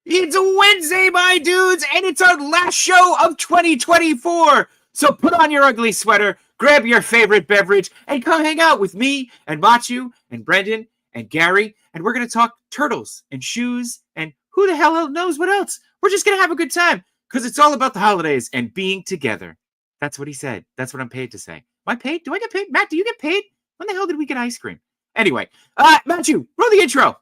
It's Wednesday, my dudes, and it's our last show of 2024. So put on your ugly sweater, grab your favorite beverage, and come hang out with me and Machu and Brendan and Gary. And we're going to talk turtles and shoes and who the hell knows what else. We're just going to have a good time because it's all about the holidays and being together. That's what he said. That's what I'm paid to say. Am I paid? Do I get paid? Matt, do you get paid? When the hell did we get ice cream? Anyway, Machu, roll the intro.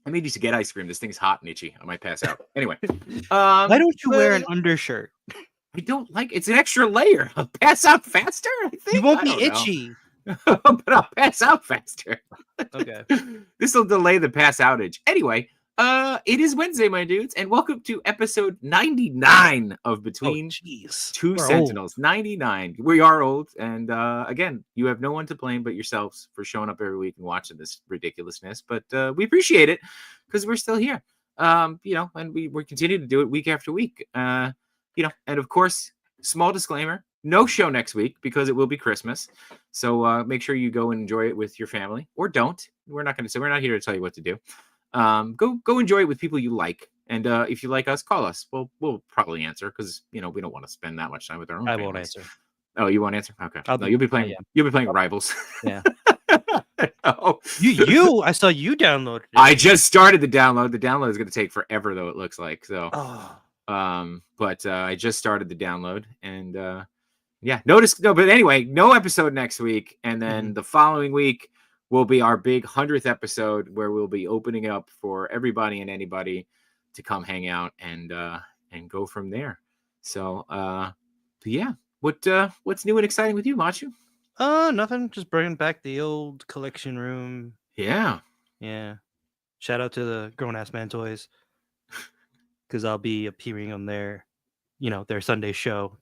I need you to get ice cream. This thing's hot and itchy. I might pass out. Anyway. Why don't you wear an undershirt? I don't like it's an extra layer. I'll pass out faster, I think. You won't be itchy. But I'll pass out faster. Okay. This will delay the pass outage. Anyway, it is Wednesday, my dudes, and welcome to episode 99 of Between Two We're Sentinels. old. 99. We are old, and again, you have no one to blame but yourselves for showing up every week and watching this ridiculousness. But we appreciate it because we're still here. And we continue to do it week after week. And of course, small disclaimer. No show next week because it will be Christmas. So make sure you go and enjoy it with your family or don't. We're not here to tell you what to do. Go enjoy it with people you like. And if you like us, call us. We'll probably answer because, we don't want to spend that much time with our own I families. won't answer. Oh, you won't answer? Okay. No, you'll be playing Rivals. Yeah. Oh. I saw you download it. I just started the download. The download is going to take forever though, it looks like. So but I just started the download and but anyway, no episode next week, and then the following week will be our big 100th episode where we'll be opening up for everybody and anybody to come hang out and go from there. So what's new and exciting with you, Machu? Nothing. Just bringing back the old collection room. Yeah. Shout out to the Grown Ass Man Toys because I'll be appearing on their Sunday show.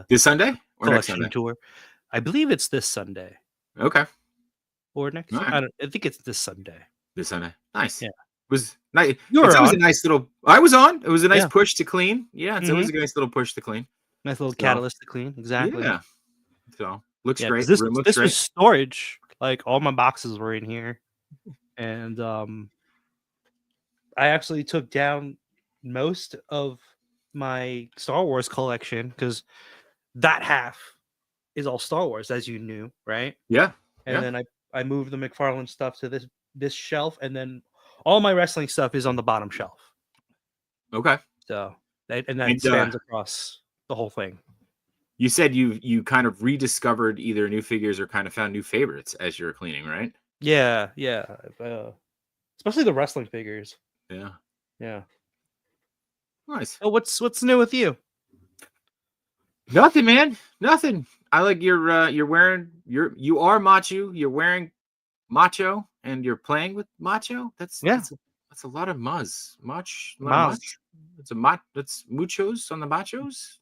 This Sunday or next collection Sunday? Tour. I believe it's this Sunday. Okay. Or next. Right. I think it's this Sunday. This Sunday. Nice. Yeah. It was nice. You were It was on. a nice little. I was on. It was a nice Yeah. push to clean. Yeah, it's always a nice little push to clean. Nice little So, catalyst to clean. Exactly. Yeah. So looks Yeah, great. 'cause Room looks this great. was storage. Like all my boxes were in here, and I actually took down most of my Star Wars collection because that half is all Star Wars, as you knew, right? Yeah. And then I moved the McFarlane stuff to this shelf, and then all my wrestling stuff is on the bottom shelf. Okay. So that And, spans across the whole thing. You said you kind of rediscovered either new figures or kind of found new favorites as you were cleaning, right? Yeah. Especially the wrestling figures. Yeah. Yeah. Nice. Oh, what's new with you? Nothing, man. Nothing. I like you are Macho. You're wearing Macho and you're playing with Macho. That's a lot of muzz. Maz. That's muchos on the machos.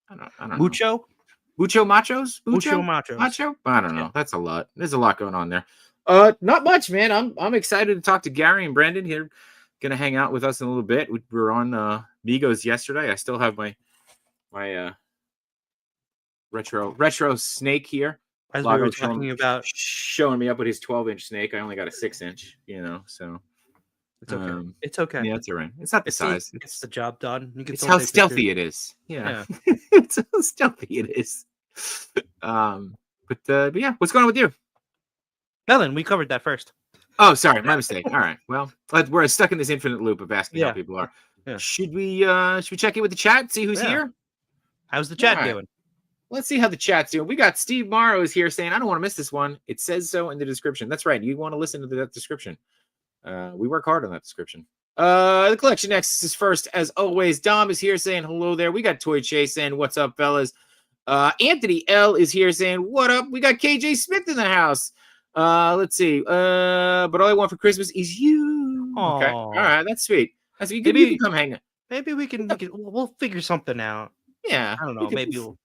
I don't know. Mucho Machos? Machos. Macho? I don't know. That's a lot. There's a lot going on there. Not much, man. I'm excited to talk to Gary and Brendan here. Gonna hang out with us in a little bit. We were on Migos yesterday. I still have my retro snake here. As we were talking about, showing me up with his 12-inch snake. I only got a 6-inch, so it's okay. It's okay. Yeah, it's all right. It's not the size. It's the job done. You can it's still how take stealthy pictures. it is. Yeah. It's how stealthy it is. But yeah, what's going on with you? Nothing. We covered that first. Oh, sorry, my mistake. All right. Well, we're stuck in this infinite loop of asking how people are. Yeah. Should we check in with the chat? See who's here? How's the chat All right. doing? Let's see how the chat's doing. We got Steve Morrow is here saying, I don't want to miss this one. It says so in the description. That's right. You want to listen to that description. We work hard on that description. The Collection Nexus is first, as always. Dom is here saying hello there. We got Toy Chase saying, what's up, fellas? Anthony L is here saying, what up? We got KJ Smith in the house. Let's see. But all I want for Christmas is you. Aww. Okay. All right. That's sweet. That's you Maybe- can come hang out. Maybe we'll figure something out. Yeah. I don't know. Maybe we'll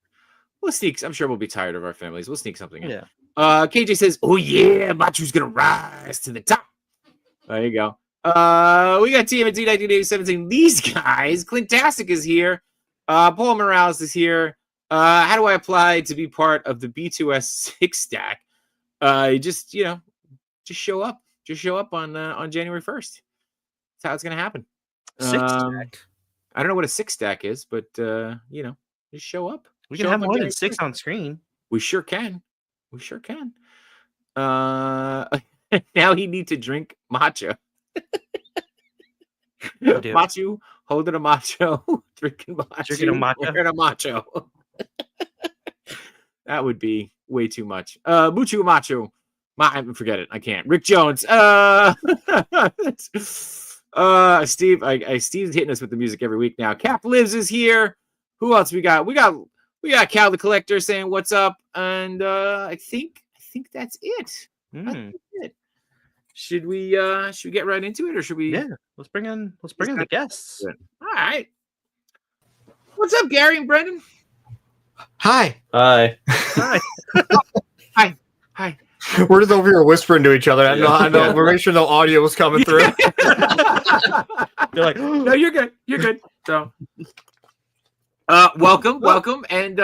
We'll sneak. I'm sure we'll be tired of our families. We'll sneak something in. Yeah. KJ says, "Oh yeah, Machu's gonna rise to the top." There you go. We got TMZ 1987 saying these guys. Clintastic is here. Paul Morales is here. How do I apply to be part of the B2S 6 stack? Just show up. Just show up on January 1st. That's how it's gonna happen. 6 stack. I don't know what a 6 stack is, but just show up. We can have more than 6 on screen. We sure can. We sure can. Now he needs to drink matcha. Machu holding a macho, drinking matcha, wearing a macho. That would be way too much. Muchu macho. Forget it. I can't. Rick Jones. Steve. Steve's hitting us with the music every week now. Cap Lives is here. Who else we got? We got Cal the Collector saying what's up, and I think that's it. That's it. Should we get right into it, or should we? Yeah, let's bring in the guests. All right. What's up, Gary and Brendan? Hi. Hi. Hi. Hi. We're just over here whispering to each other. I know. We're making sure no audio was coming through. They're like, no, you're good. You're good. So, welcome, and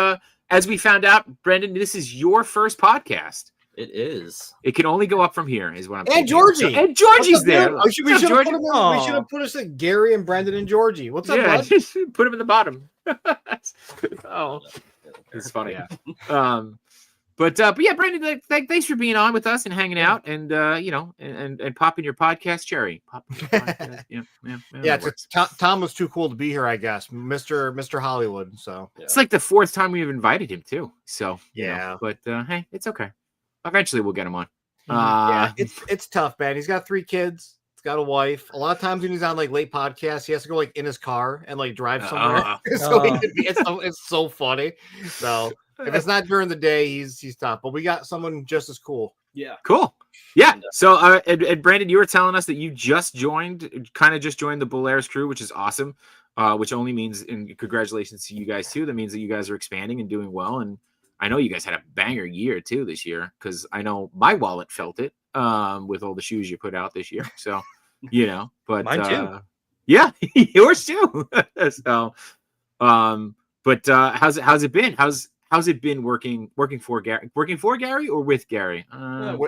as we found out, Brendan, this is your first podcast. It is. It can only go up from here, is what I'm. And Georgie. And Georgie's there. We should have put us at Gary and Brendan and Georgie. What's up, bud? Just put him in the bottom. Oh, it's funny. Yeah. But yeah, Brendan, thanks for being on with us and hanging out, and and popping your podcast cherry. Yeah. Tom was too cool to be here, I guess. Mr. Hollywood. So it's like the 4th time we've invited him too. So yeah, but hey, it's okay. Eventually, we'll get him on. Yeah, it's tough, man. He's got 3 kids. He's got a wife. A lot of times when he's on like late podcasts, he has to go like in his car and like drive somewhere. It's so funny. So if it's not during the day, he's tough. But we got someone just as cool. Yeah. Cool. Yeah. So and Brandon, you were telling us that you just joined the Bolaris crew, which is awesome. Which only means, and congratulations to you guys too. That means that you guys are expanding and doing well. And I know you guys had a banger year too this year, because I know my wallet felt it with all the shoes you put out this year. So, but mine too. Yeah, yours too. So, but how's it been? How's it been working for Gary? Working for Gary or with Gary? We're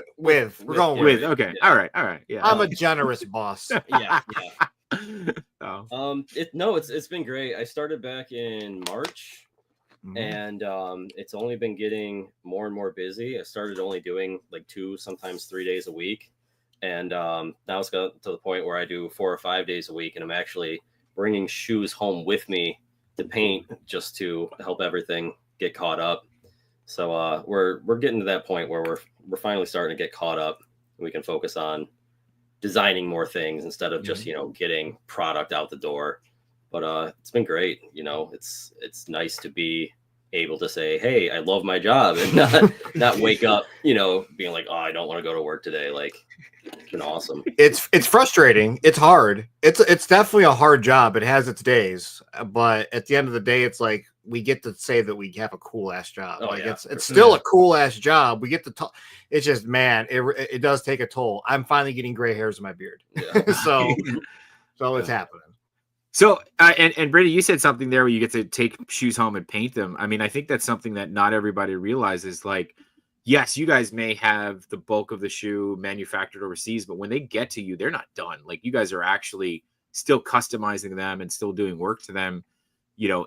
going with. Okay. Yeah. All right. Yeah. I'm a generous boss. Yeah. Oh. It's been great. I started back in March. Mm-hmm. And it's only been getting more and more busy. I started only doing like 2, sometimes 3 days a week. And now it's got to the point where I do 4 or 5 days a week. And I'm actually bringing shoes home with me to paint, just to help everything get caught up. So we're getting to that point where we're finally starting to get caught up. And we can focus on designing more things instead of just, getting product out the door. But it's been great. It's nice to be able to say, hey, I love my job, and not wake up, being like, oh, I don't want to go to work today. Like, it's been awesome. It's frustrating. It's hard. It's definitely a hard job. It has its days, but at the end of the day, it's like we get to say that we have a cool ass job. Oh, like yeah. it's still a cool ass job. We get to talk. It's just, man, it does take a toll. I'm finally getting gray hairs in my beard. Yeah. so it's happening. So, and Brady, you said something there where you get to take shoes home and paint them. I mean, I think that's something that not everybody realizes. Like, yes, you guys may have the bulk of the shoe manufactured overseas, but when they get to you, they're not done. Like, you guys are actually still customizing them and still doing work to them,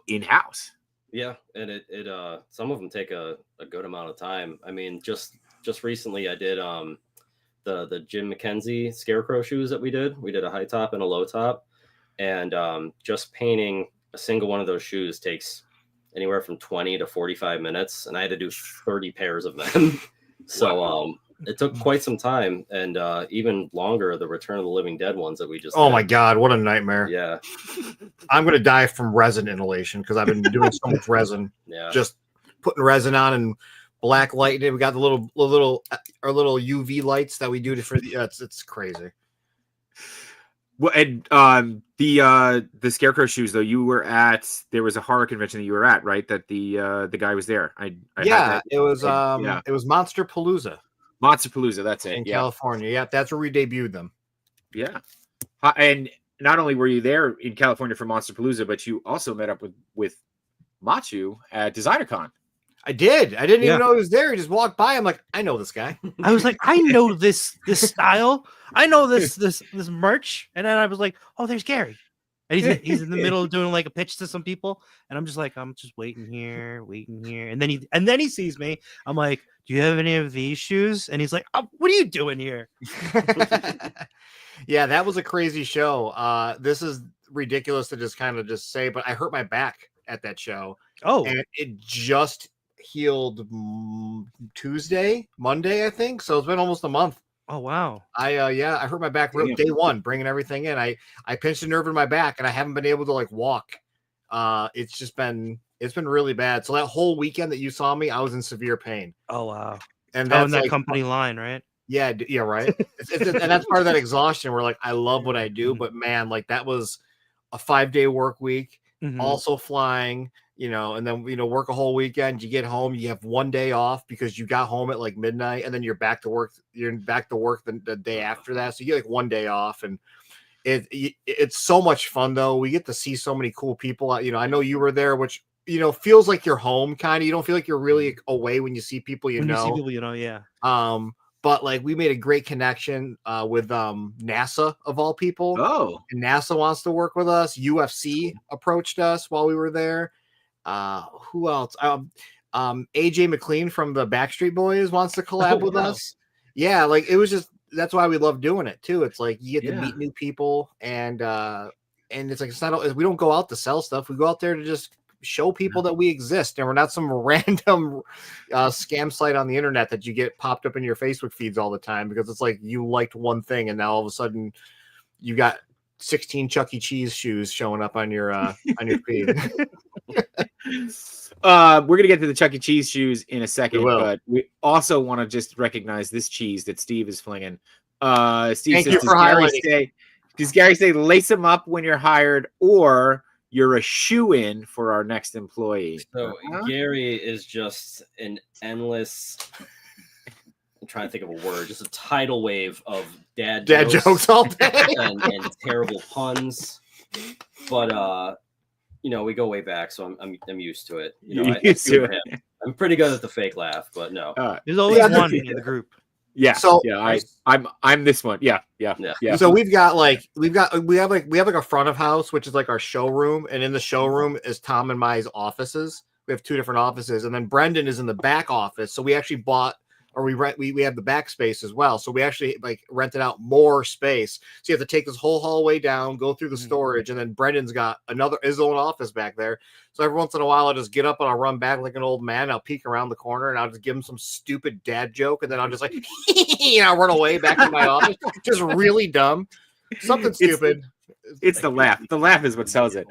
in-house. Yeah, and it some of them take a good amount of time. I mean, just recently I did the Jim McKenzie Scarecrow shoes that we did. We did a high top and a low top. And just painting a single one of those shoes takes anywhere from 20 to 45 minutes. And I had to do 30 pairs of them. So it took quite some time, and even longer, the Return of the Living Dead ones that we just my God, what a nightmare. Yeah. I'm going to die from resin inhalation because I've been doing so much resin. Yeah. Just putting resin on and black lighting. We got the little UV lights that we do for the it's crazy. Well, and the Scarecrow shoes though, there was a horror convention that you were at, right? That the guy was there. I had that. it was Yeah. it was Monster Palooza Monster Palooza, that's it. in Yeah. California. Yeah, that's where we debuted them. Yeah. And not only were you there in California for Monster Palooza, but you also met up with Machu at DesignerCon. I did. I didn't even know he was there. He just walked by. I'm like, I know this guy. I was like, I know this style. I know this merch. And then I was like, oh, there's Gary. And he's in the middle of doing like a pitch to some people. And I'm just waiting here. And then he sees me. I'm like, do you have any of these shoes? And he's like, oh, what are you doing here? Yeah, that was a crazy show. This is ridiculous to just say, but I hurt my back at that show. Oh, and it just healed Monday, I think. So it's been almost a month. Oh wow. I hurt my back day one, bringing everything in. I pinched a nerve in my back, and I haven't been able to like walk. It's been really bad. So that whole weekend that you saw me, I was in severe pain. Oh wow. And that's that company line, right? Yeah, right. And that's part of that exhaustion. Where like I love what I do, but man, like that was a 5-day work week. Also flying, and then work a whole weekend. You get home, you have one day off because you got home at like midnight, and then you're back to work. You're back to work the day after that, so you get like one day off, and it's so much fun though. We get to see so many cool people. I know you were there, which feels like you're home kind of. You don't feel like you're really away when you see people. You see people, yeah. But like we made a great connection with NASA of all people. Oh, and NASA wants to work with us. UFC approached us while we were there. Who else? AJ McLean from the Backstreet Boys wants to collab with us. Yeah, like it was just that's why we love doing it too. It's like you get to meet new people, and it's like we don't go out to sell stuff. We go out there to just show people that we exist, and we're not some random scam site on the internet that you get popped up in your Facebook feeds all the time because it's like you liked one thing and now all of a sudden you got 16 Chuck E. Cheese shoes showing up on your feed. We're gonna get to the Chuck E. Cheese shoes in a second, but we also want to just recognize this cheese that Steve is flinging. Steve says, does Gary say lace them up when you're hired, or you're a shoe-in for our next employee? So Gary is just an endless. I'm trying to think of a word. Just a tidal wave of dad jokes all day and terrible puns. But we go way back, so I'm used to it. I'm pretty good at the fake laugh, but no. There's always one in the group. Yeah. So I'm this one. Yeah. So we have a front of house, which is like our showroom, and in the showroom is Tom and my offices. We have 2 different offices, and then Brendan is in the back office. So we actually we have the back space as well. So we actually like rented out more space. So you have to take this whole hallway down, go through the storage, and then Brendan's got his own office back there. So every once in a while, I'll just get up and I'll run back like an old man. I'll peek around the corner and I'll just give him some stupid dad joke, and then I'll just like, I'll run away back to my office. Just really dumb, something stupid. It's the laugh. The laugh is what sells it.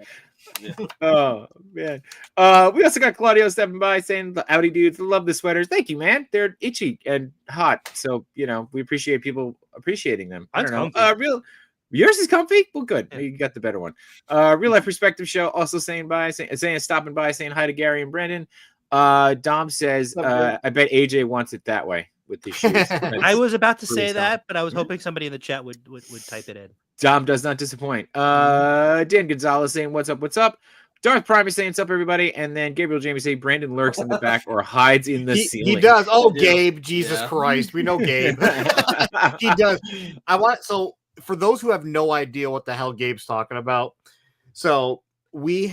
Yeah. Oh man. We also got Claudio stepping by saying the Audi dudes love the sweaters. Thank you, man. They're itchy and hot. So we appreciate people appreciating them. I don't know. Yours is comfy? Well, good. Yeah. You got the better one. Real Life Perspective Show also stopping by, saying hi to Gary and Brandon. Dom says, I bet AJ wants it that way with these shoes. I was about to say that, but I was hoping somebody in the chat would type it in. Dom does not disappoint. Dan Gonzalez saying, what's up? Darth Prime is saying, what's up, everybody? And then Gabriel Jamie saying, Brandon lurks in the back or hides in the ceiling. He does. Oh, Gabe, Jesus Christ. We know Gabe. He does. For those who have no idea what the hell Gabe's talking about, so we've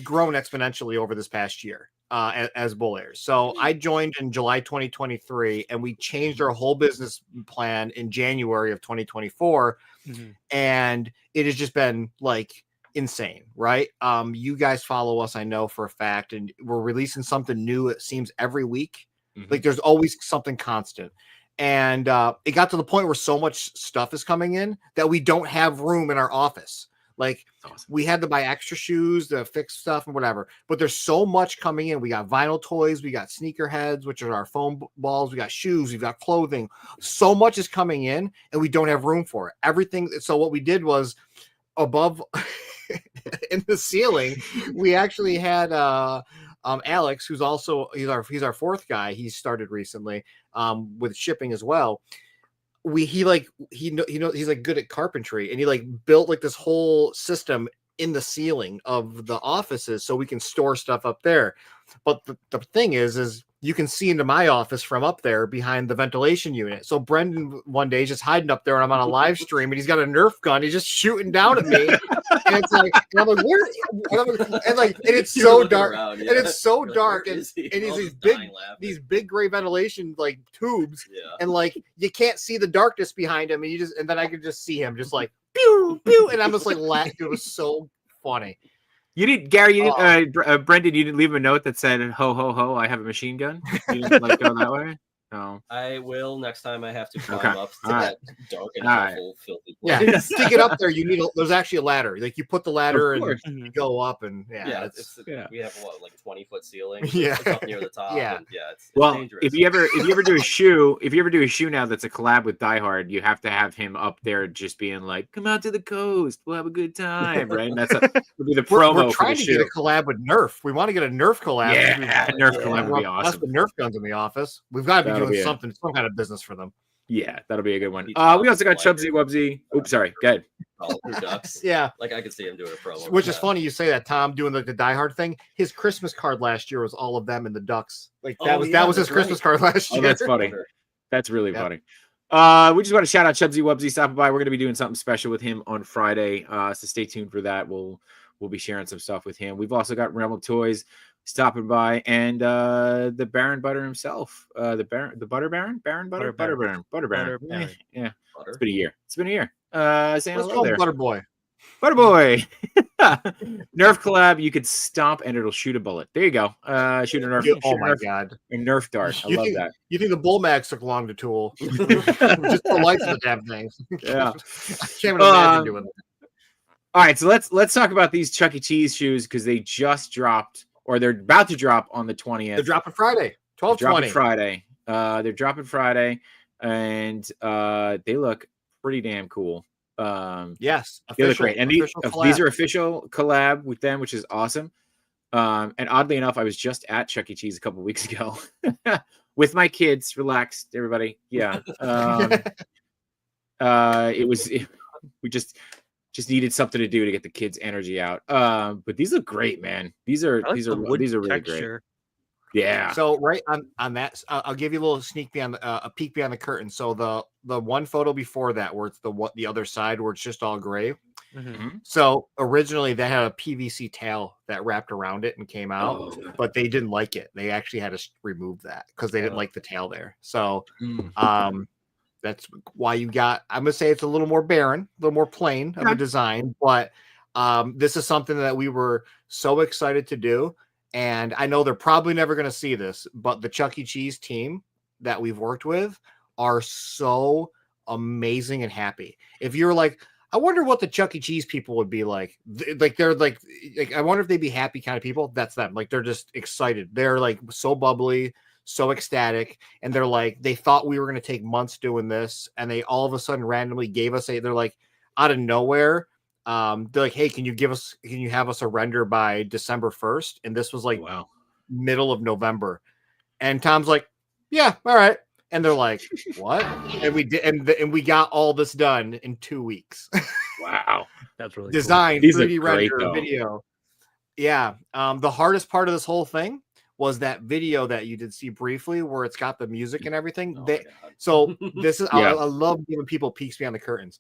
grown exponentially over this past year as Bull Airs. So I joined in July 2023, and we changed our whole business plan in January of 2024. And it has just been like insane, right? You guys follow us, I know for a fact, and we're releasing something new, it seems, every week. Like there's always something constant. And it got to the point where so much stuff is coming in that we don't have room in our office. Like Awesome. we had to buy extra shoes to fix stuff and whatever. But there's so much coming in. We got vinyl toys, we got sneaker heads, which are our foam balls, we got shoes, we've got clothing. So much is coming in, and we don't have room for it. Everything. So what we did was above in the ceiling, we actually had Alex, who's also he's our fourth guy. He started recently with shipping as well. He's like good at carpentry, and he like built like this whole system in the ceiling of the offices so we can store stuff up there. But the thing is you can see into my office from up there behind the ventilation unit. So Brendan one day is just hiding up there, and I'm on a live stream, and he's got a Nerf gun. He's just shooting down at me, and it's like, and I'm like, where? And it's so dark, and it's so dark, and he's these big gray ventilation like tubes, and like you can't see the darkness behind him, and then I could just see him just like pew pew, and I'm just like laughing. It was so funny. You didn't, Gary. You didn't, Brendan. You didn't leave him a note that said "Ho ho ho! I have a machine gun." You didn't like go that way. No. I will next time I have to climb up to that dark and awful, filthy place. Yeah, to get up there, you need there's actually a ladder. Like you put the ladder and you go up, and we have like 20-foot ceiling. It's up near the top. It's dangerous. if you ever do a shoe now that's a collab with Die Hard, you have to have him up there just being like, "Come out to the coast, we'll have a good time," right? And that'll be the promo. We're trying to get a collab with Nerf. We want to get a Nerf collab. Yeah, Nerf collab would be awesome. The Nerf guns in the office. We've got to be doing some kind of business for them. Yeah, that'll be a good one. We also got Chubsy Wubsy. Oops, sorry. Go ahead. Ducks. Yeah, like I could see him doing a promo. Which is funny you say that, Tom, doing the Die Hard thing. His Christmas card last year was all of them and the Ducks. Like that was his Christmas card last year. Oh, that's funny. That's really funny. We just want to shout out Chubsy Wubsy stopping by. We're going to be doing something special with him on Friday, so stay tuned for that. We'll be sharing some stuff with him. We've also got Realm of Toys stopping by, and the Baron Butter himself, the Butter Baron. Yeah, Butter. It's been a year. Saying Let's hello there. Butter Boy. Nerf collab. You could stomp and it'll shoot a bullet. There you go. Shoot a Nerf. God! A Nerf dart. I love that. You think the Bullmax took long to tool? Just the lights of the damn things. Yeah. I can't imagine doing that. All right, so let's talk about these Chuck E. Cheese shoes because they just dropped, or they're about to drop on the 20th. They're dropping Friday, 12/20. They're dropping Friday, and they look pretty damn cool. Yes, they look great, and these are official collab with them, which is awesome. And oddly enough, I was just at Chuck E. Cheese a couple weeks ago with my kids. Relaxed, everybody. Yeah. We just needed something to do to get the kids' energy out. But these look great, man. These are really texture. great. Yeah. So right on that, I'll give you a little sneak beyond a peek behind the curtain. So the one photo before that, where it's the other side where it's just all gray. Mm-hmm. So originally they had a PVC tail that wrapped around it and came out, but they didn't like it. They actually had to remove that because they didn't like the tail there. So that's why you got, I'm going to say it's a little more barren, a little more plain of a design, but this is something that we were so excited to do. And I know they're probably never going to see this, but the Chuck E. Cheese team that we've worked with are so amazing and happy. If you're like, I wonder what the Chuck E. Cheese people would be like. They're like, I wonder if they'd be happy kind of people. That's them. Like, they're just excited. They're like so bubbly, so ecstatic. And they're like, they thought we were going to take months doing this. And they all of a sudden randomly gave us they're like out of nowhere. They're like, hey, can you have us a render by December 1st? And this was like middle of November. And Tom's like, yeah, all right. And they're like, what? And we did, and we got all this done in 2 weeks. Wow. That's really design, cool. 3D render, video. Yeah. The hardest part of this whole thing was that video that you did see briefly where it's got the music and everything. So this is, I love giving people peeks behind the curtains.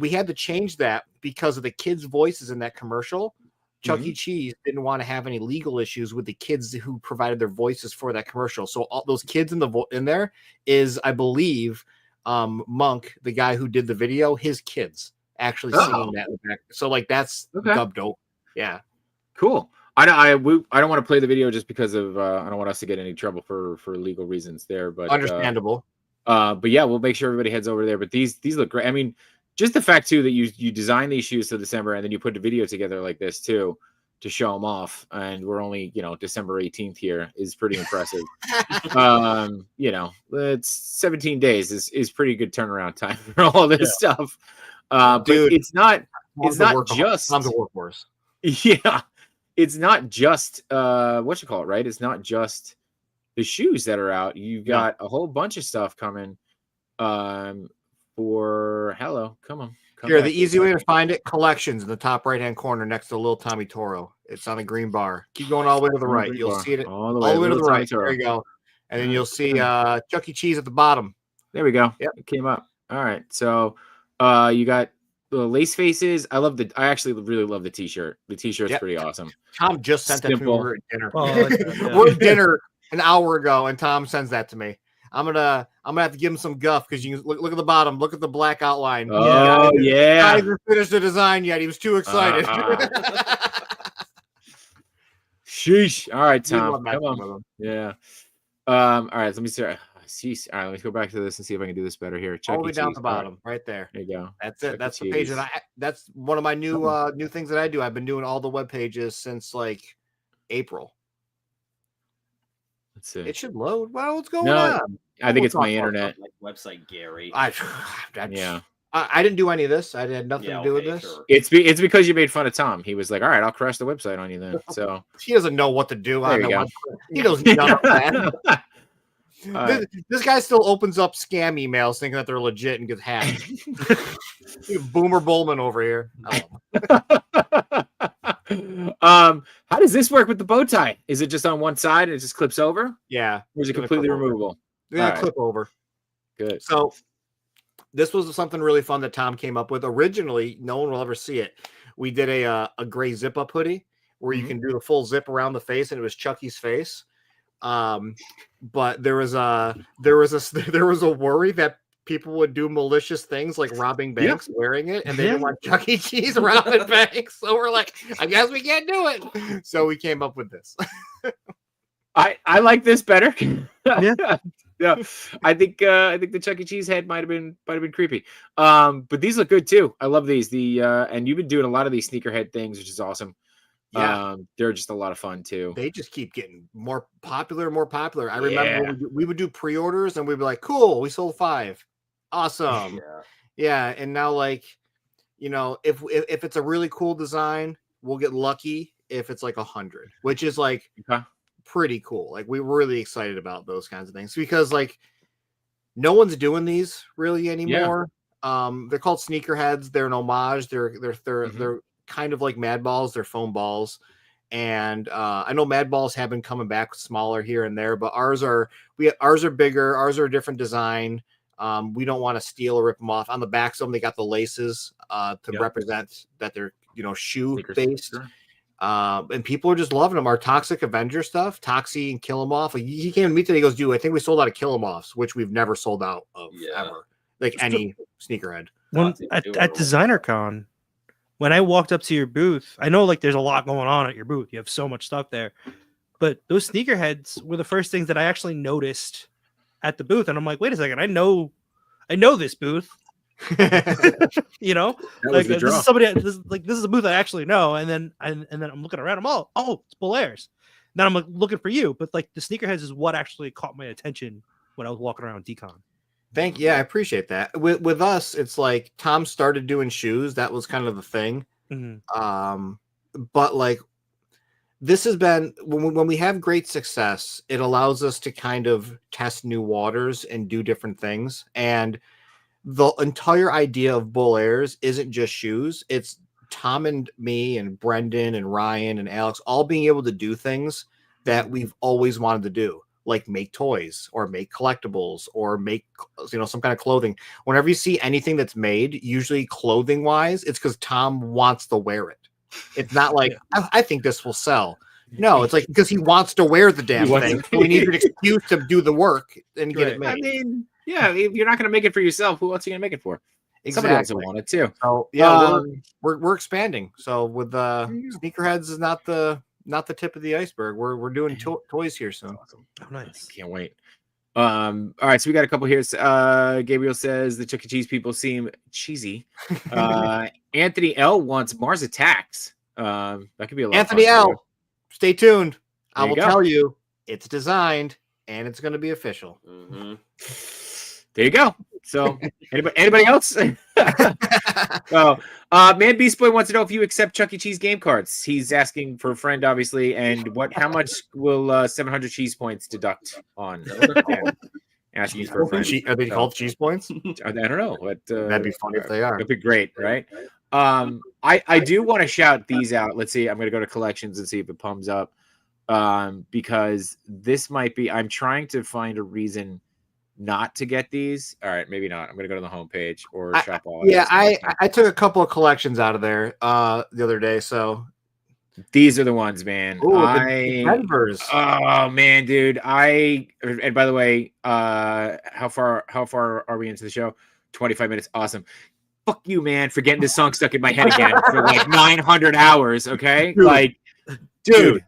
We had to change that because of the kids' voices in that commercial. Chuck E. Cheese didn't want to have any legal issues with the kids who provided their voices for that commercial. So all those kids in there is, I believe, Monk, the guy who did the video, his kids actually singing that in the back. So like that's dubbed dope. Yeah, cool. I don't want to play the video just because of I don't want us to get any trouble for legal reasons there. But understandable. But yeah, we'll make sure everybody heads over there. But these look great. I mean, just the fact too that you design these shoes till December and then you put the video together like this too to show them off, and we're only December 18th here is pretty impressive. It's 17 days is pretty good turnaround time for all this stuff. But it's not just Tom's a workhorse. Yeah, it's not just right? It's not just the shoes that are out. You've got a whole bunch of stuff coming. For hello, come on. Here, the easy way to find it: collections in the top right-hand corner next to Little Tommy Toro. It's on a green bar. Keep going all the way to the right. You'll see it all the way to the right. There you go. And then you'll see Chuck E. Cheese at the bottom. There we go. Yep, it came up. All right. So you got the lace faces. I actually really love the t-shirt. The t-shirt's pretty awesome. Tom just sent that to me. We're at dinner. Oh, we're at dinner an hour ago, and Tom sends that to me. I'm gonna have to give him some guff because you look at the bottom. Look at the black outline. Oh yeah. Not even finished the design yet. He was too excited. Sheesh. All right, Tom. Come on. Yeah. All right. Let me see. All right. Let me go back to this and see if I can do this better here. All the way down the bottom, right there. There you go. That's it. That's the page that's one of my new things that I do. I've been doing all the web pages since like April. Let's see. It should load. Well, what's going on? I think it's my internet. Website, Gary. I didn't do any of this. I had nothing to do with this. Sure. It's because you made fun of Tom. He was like, "All right, I'll crash the website on you then." So he doesn't know what to do. He doesn't know that. This guy still opens up scam emails thinking that they're legit and gets hacked. Boomer Bowman over here. How does this work with the bow tie? Is it just on one side and it just clips over? Yeah. Or is it completely removable? Yeah, clip over. Good. So this was something really fun that Tom came up with. Originally, no one will ever see it. We did a gray zip up hoodie where you can do the full zip around the face, and it was Chucky's face. But there was a worry that people would do malicious things like robbing banks wearing it, and they didn't want Chuck E. Cheese robbing banks. So we're like, I guess we can't do it. So we came up with this. I like this better. Yeah. I think the Chuck E. Cheese head might have been creepy. But these look good too. I love these. And you've been doing a lot of these sneakerhead things, which is awesome. Yeah. They're just a lot of fun too. They just keep getting more popular and more popular. I remember we would do pre-orders and we'd be like, cool, we sold 5. Awesome. Yeah. And now, like, if it's a really cool design, we'll get lucky if it's like 100, which is like pretty cool. Like, we were really excited about those kinds of things because like no one's doing these really anymore. They're called sneakerheads. They're an homage. They're kind of like Mad Balls. They're foam balls. And I know Mad Balls have been coming back smaller here and there, but ours are bigger. Ours are a different design. We don't want to steal or rip them off. On the backs of them, they got the laces to represent that they're shoe based. Sure. And people are just loving them. Our Toxic Avenger stuff, Toxie and Kill 'em Off. Like, he came to me today. He goes, dude, I think we sold out of Kill 'em Offs, which we've never sold out of ever. Like any sneakerhead. At Designer Con, when I walked up to your booth, I know like there's a lot going on at your booth. You have so much stuff there, but those sneakerheads were the first things that I actually noticed at the booth, and I'm like, wait a second, I know this booth. Like this is somebody. This is a booth I actually know, and then I'm looking around. I'm it's Bullairs. Then I'm like looking for you, but like the sneakerheads is what actually caught my attention when I was walking around Decon. I appreciate that. With us, it's like Tom started doing shoes. That was kind of the thing. But like this has been when we have great success, it allows us to kind of test new waters and do different things. And the entire idea of Bullairs isn't just shoes. It's Tom and me and Brendan and Ryan and Alex all being able to do things that we've always wanted to do. Like make toys or make collectibles or make some kind of clothing. Whenever you see anything that's made, usually clothing wise, it's because Tom wants to wear it. It's not like I think this will sell. No, it's like because he wants to wear the damn thing. So he needs an excuse to do the work and get it made. I mean, if you're not going to make it for yourself, who else are you going to make it for? Exactly. Somebody else will want it too. So we're expanding. So with sneakerheads is not the tip of the iceberg. We're doing toys here soon. Awesome. Oh, nice. Can't wait. All right, so we got a couple here. Gabriel says the Chuck E. Cheese people seem cheesy. Anthony L wants Mars Attacks. That could be a lot Anthony of fun. L, stay tuned. I There you will go. tell you, it's designed and it's going to be official. Mm-hmm. There you go. So anybody else? Oh, Man Beast Boy wants to know if you accept Chuck E. Cheese game cards. He's asking for a friend, obviously, and how much will 700 cheese points deduct on? Asking for a friend. Are they called cheese points? I don't know, but That'd be funny if they are. That'd be great, right? I do want to shout these out. Let's see. I'm going to go to collections and see if it pumps up, because this might be. I'm trying to find a reason not to get these. All right, maybe not. I'm gonna go to the homepage or shop all. Yeah, I took a couple of collections out of there the other day. So these are the ones, man. Ooh, the Denvers. Oh man, dude. And by the way, how far are we into the show? 25 minutes. Awesome. Fuck you, man, for getting this song stuck in my head again for like 900 hours. Okay, dude. Like, dude.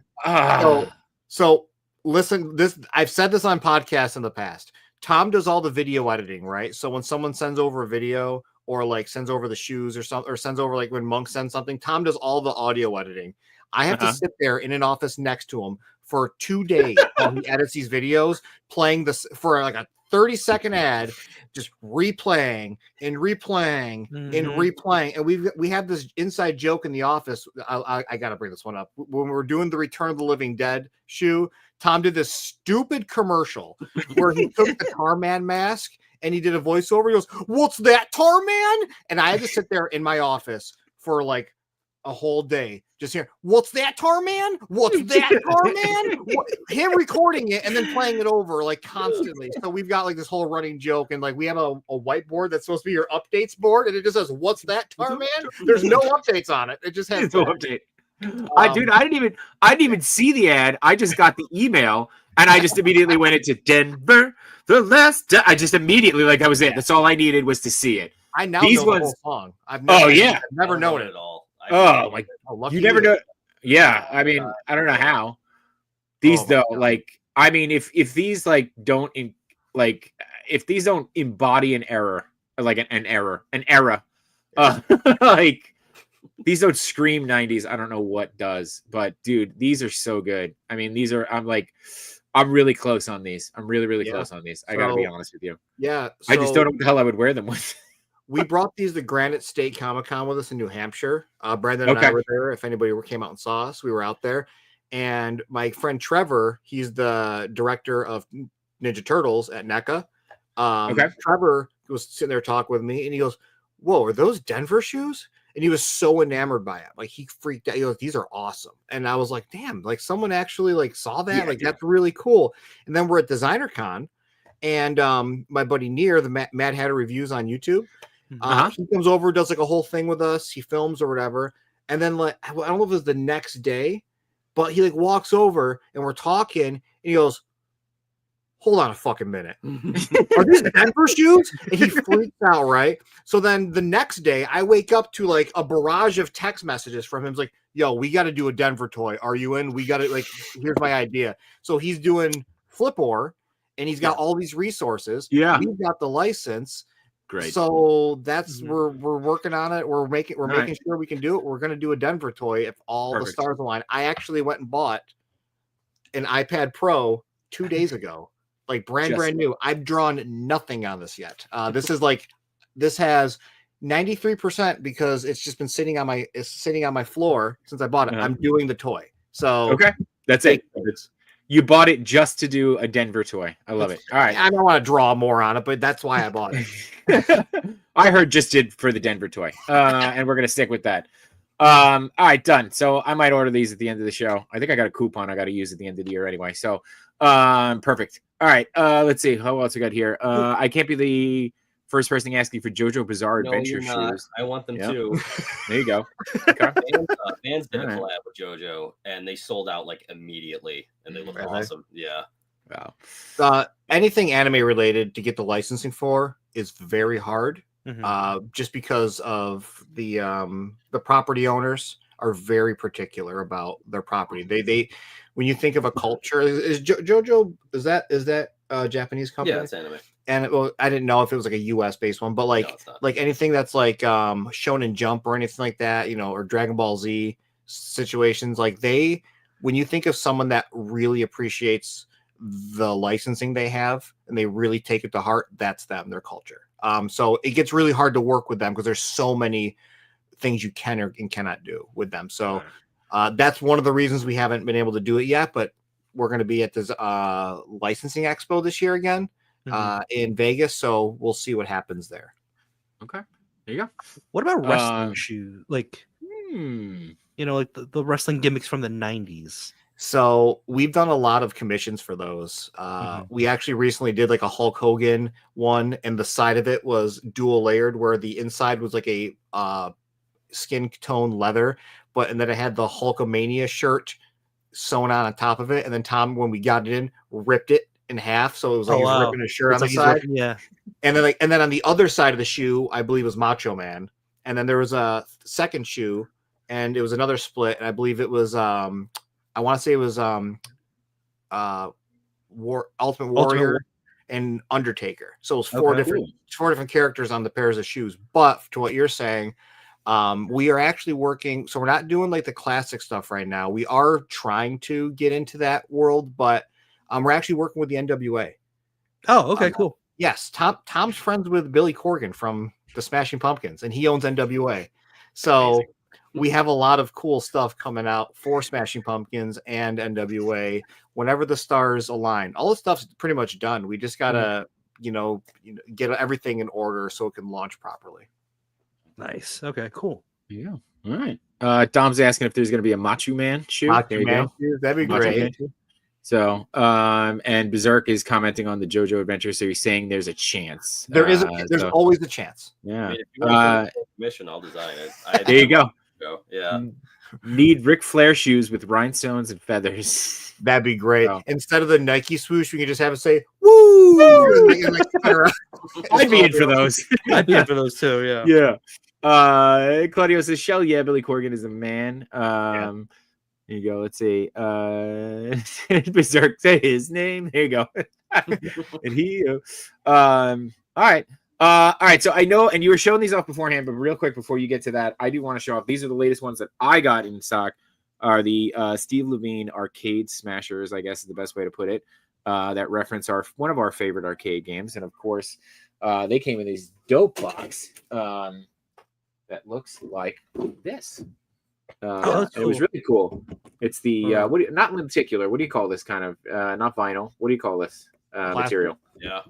So listen, I've said this on podcasts in the past. Tom does all the video editing, right? So when someone sends over a video or like sends over the shoes or something, or sends over like when Monk sends something, Tom does all the audio editing. I have to sit there in an office next to him for 2 days while he edits these videos, playing this for like a 30-second ad, just replaying and replaying and replaying. And we have this inside joke in the office. I got to bring this one up. When we're doing the Return of the Living Dead shoe, Tom did this stupid commercial where he took the Tarman mask and he did a voiceover. He goes, "What's that, Tarman?" And I had to sit there in my office for like a whole day just hearing, "What's that, Tarman? What's that, Tarman?" Him recording it and then playing it over like constantly. So we've got like this whole running joke, and like we have a whiteboard that's supposed to be your updates board, and it just says, "What's that, Tarman?" There's no updates on it. It just has no update. Dude, I didn't even see the ad. I just got the email and I just immediately went into Denver. I just immediately, like, that was it. That's all I needed was to see it. I now know the whole song. I've never known it at all. You never know. Yeah, I mean, I don't know how. These like, I mean, if these like don't if these don't embody an error, like an error, like. These don't scream 90s. I don't know what does, but dude, these are so good. I mean, I'm really close on these. I'm really close on these. I gotta be honest with you. Yeah. I just don't know what the hell I would wear them with. We brought these to Granite State Comic-Con with us in New Hampshire. Brandon and I were there. If anybody came out and saw us, we were out there. And my friend Trevor, he's the director of Ninja Turtles at NECA. Trevor was sitting there talking with me, and he goes, "Whoa, are those Denver shoes?" And he was so enamored by it. Like, he freaked out. He goes, "These are awesome." And I was like, damn, like someone actually like saw that. Yeah, that's really cool. And then we're at Designer Con, and my buddy Neer, the Mad Hatter Reviews on YouTube, he comes over, does like a whole thing with us. He films or whatever. And then like, I don't know if it was the next day, but he like walks over and we're talking and he goes, "Hold on a fucking minute. Are these Denver shoes?" And he freaks out, right? So then the next day, I wake up to like a barrage of text messages from him. It's like, "Yo, we got to do a Denver toy. Are you in? We got to, like, here's my idea." So he's doing Flipor, and he's got all these resources. Yeah. We've got the license. Great. So that's we're working on it. We're making sure we can do it. We're going to do a Denver toy if all the stars align. I actually went and bought an iPad Pro 2 days ago. Like brand new. I've drawn nothing on this yet. This has 93% because it's just been sitting on my floor since I bought it. I'm doing the toy. So that's it. You bought it just to do a Denver toy. I love it. All right. I don't want to draw more on it, but that's why I bought it. I heard just did for the Denver toy. And we're gonna stick with that. All right, done. So I might order these at the end of the show. I think I got a coupon I got to use at the end of the year anyway. So perfect. All right, let's see. How else we got here? I can't be the first person asking for JoJo Bizarre Adventure shoes. I want them too. There you go. Okay. Vans did a collab with JoJo, and they sold out like immediately, and they look awesome. Yeah. Wow. Anything anime related to get the licensing for is very hard. Just because of the property owners are very particular about their property. They when you think of a culture, is JoJo is that Japanese company. Yeah, it's anime. And well, I didn't know if it was like a US based one, but like No, it's not. like anything that's like Shonen Jump or anything like that, or Dragon Ball Z situations, like when you think of someone that really appreciates the licensing they have and they really take it to heart, that's them, their culture. So it gets really hard to work with them because there's so many things you can or cannot do with them. So that's one of the reasons we haven't been able to do it yet, but we're going to be at this licensing expo this year again in Vegas. So we'll see what happens there. Okay. There you go. What about wrestling shoes? Like, like the wrestling gimmicks from the 90s. So we've done a lot of commissions for those. We actually recently did like a Hulk Hogan one, and the side of it was dual layered, where the inside was like a skin tone leather, and then it had the Hulkamania shirt sewn on top of it. And then Tom, when we got it in, ripped it in half, so it was like he was ripping a shirt on the side. And then on the other side of the shoe, I believe was Macho Man, and then there was a second shoe, and it was another split, and I believe it was I want to say it was Ultimate Warrior and Undertaker. So it was four different characters on the pairs of shoes. But to what you're saying, we are actually working. So we're not doing like the classic stuff right now. We are trying to get into that world, but we're actually working with the NWA. Oh, okay, cool. Yes, Tom's friends with Billy Corgan from the Smashing Pumpkins, and he owns NWA. So. Amazing. We have a lot of cool stuff coming out for Smashing Pumpkins and NWA whenever the stars align. All the stuff's pretty much done. We just gotta, get everything in order so it can launch properly. Nice. Okay, cool. Yeah. All right. Dom's asking if there's going to be a Macho Man shoe. Macho Man shoe. That'd be great. So, and Berserk is commenting on the JoJo Adventure, so he's saying there's a chance. There's always a chance. Yeah. I mean, if you want a commission, I'll design it. There you go. Yeah. Need Ric Flair shoes with rhinestones and feathers. That'd be great. Oh. Instead of the Nike swoosh, we can just have it say "Woo!" I'd be in for those. I'd be in for those too. Yeah. Yeah. Claudio says, "Shell, yeah, Billy Corgan is a man." There you go. Let's see. Berserk, say his name. There you go. And he. All right. All right, so I know, and you were showing these off beforehand, but real quick before you get to that, I do want to show off. These are the latest ones that I got in stock. Are the Steve Levine arcade smashers? I guess is the best way to put it. That reference one of our favorite arcade games, and of course, they came in these dope box that looks like this. Cool. It was really cool. It's the not lenticular. What do you call this kind of? Not vinyl. What do you call this material? Yeah.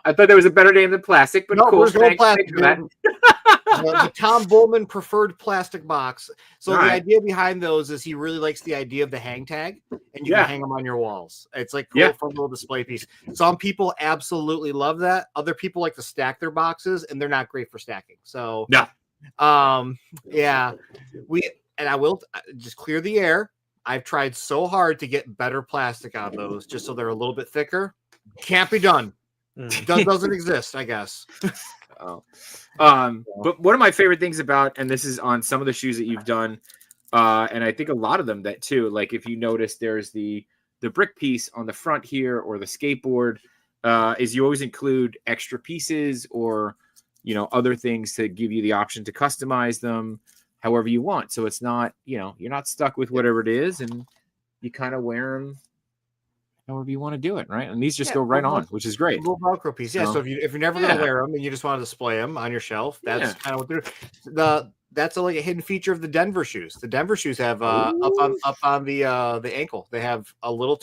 I thought there was a better name than plastic, but no, cool. Plastic, the Tom Bullman preferred plastic box. So the idea behind those is he really likes the idea of the hang tag, and you can hang them on your walls. It's like cool, fun little display piece. Some people absolutely love that. Other people like to stack their boxes, and they're not great for stacking. So I will just clear the air. I've tried so hard to get better plastic on those, just so they're a little bit thicker. Can't be done. Doesn't exist, I guess. But one of my favorite things about, and this is on some of the shoes that you've done, and I think a lot of them that too, like if you notice there's the brick piece on the front here or the skateboard, is you always include extra pieces or other things to give you the option to customize them however you want. So it's not, you're not stuck with whatever it is, and you kind of wear them however you want to do it, right? And these just go right on, which is great. Little Velcro piece, So if you're never going to wear them and you just want to display them on your shelf, that's kind of what they're. That's like a hidden feature of the Denver shoes. The Denver shoes have up on the ankle. They have a little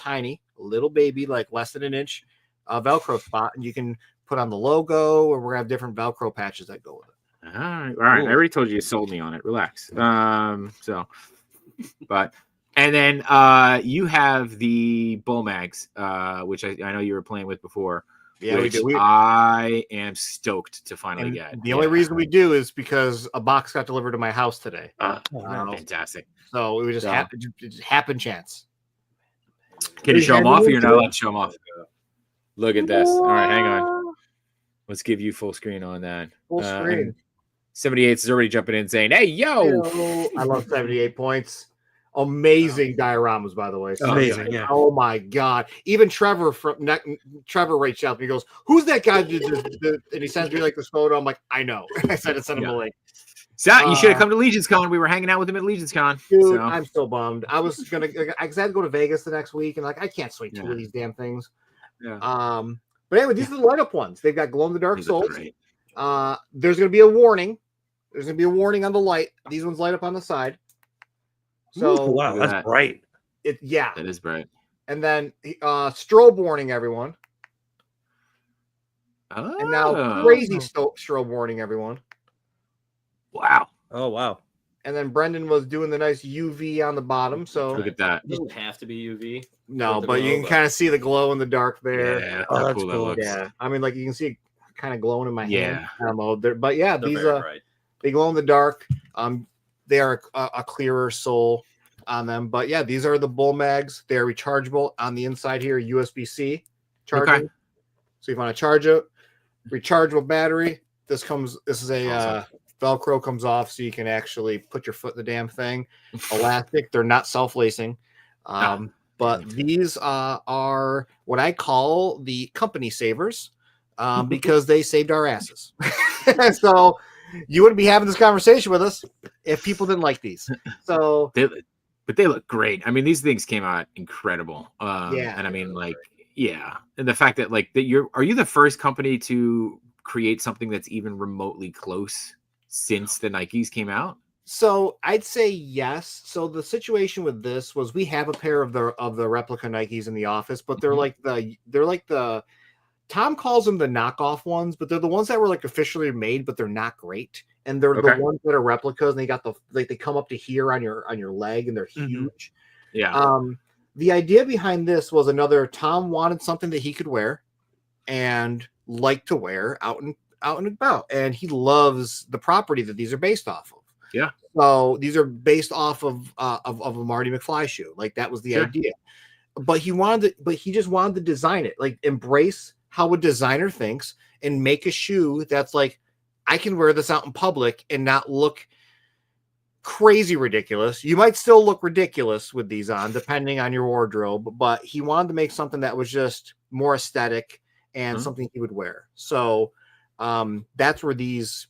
baby, like less than an inch, Velcro spot, and you can put on the logo, or we're gonna have different Velcro patches that go with it. All right. I already told you sold me on it. Relax. And then you have the Bull Mags, which I know you were playing with before. Yeah, we do. I am stoked to finally get. The only reason we do is because a box got delivered to my house today. Fantastic. So it was just happen chance. Can you show them off, or you're not allowed to show them off? Look at this. All right, hang on. Let's give you full screen on that. Full screen. 78 is already jumping in saying, "Hey, yo!" I love 78 points. Amazing dioramas, by the way. So, Amazing, yeah. Oh my god! Even Trevor reached out to me. He goes, "Who's that guy?" And he sends me like this photo. I'm like, "I know." I said, "I sent him a link." So you should have come to Legion's Con. We were hanging out with him at Legion's Con. Dude, so. I'm so bummed. I was gonna, I had to go to Vegas the next week, and like I can't swing two of these damn things. Yeah. But anyway, these are the light up ones. They've got glow in the dark souls. There's gonna be a warning. There's gonna be a warning on the light. These ones light up on the side. So ooh, wow, that's bright. That is bright. And then strobe warning, everyone. Oh. And now crazy strobe warning, everyone. Wow. Oh wow. And then Brendan was doing the nice UV on the bottom. So look at that. It doesn't have to be UV. No, but you can kind of see the glow in the dark there. Yeah, oh, that's cool that cool. looks. Yeah, I mean, like you can see it kind of glowing in my hand. Yeah. But yeah, They're these very bright. they glow in the dark. They are a clearer soul on them. But yeah, these are the bull mags. They are rechargeable on the inside here, USB-C charging. Okay. So if you want to charge it, rechargeable battery. This is a Awesome. Velcro comes off, so you can actually put your foot in the damn thing. Elastic. They're not self-lacing. But these are what I call the company savers because they saved our asses. So you wouldn't be having this conversation with us if people didn't like these. So, but they look great. I mean, these things came out incredible. Yeah. And I mean, like, yeah, and the fact that like that are you the first company to create something that's even remotely close since the Nikes came out? So I'd say yes. So the situation with this was we have a pair of the replica Nikes in the office, but they're like the Tom calls them the knockoff ones, but they're the ones that were like officially made, but they're not great. And they're the ones that are replicas, and they got they come up to here on your leg, and they're huge. Yeah. The idea behind this was Tom wanted something that he could wear and like to wear out and about, and he loves the property that these are based off of. Yeah. So these are based off of a Marty McFly shoe. Like that was the idea. But he just wanted to design it, like embrace how a designer thinks and make a shoe that's like, I can wear this out in public and not look crazy ridiculous. You might still look ridiculous with these on, depending on your wardrobe, but he wanted to make something that was just more aesthetic and something he would wear. So that's where these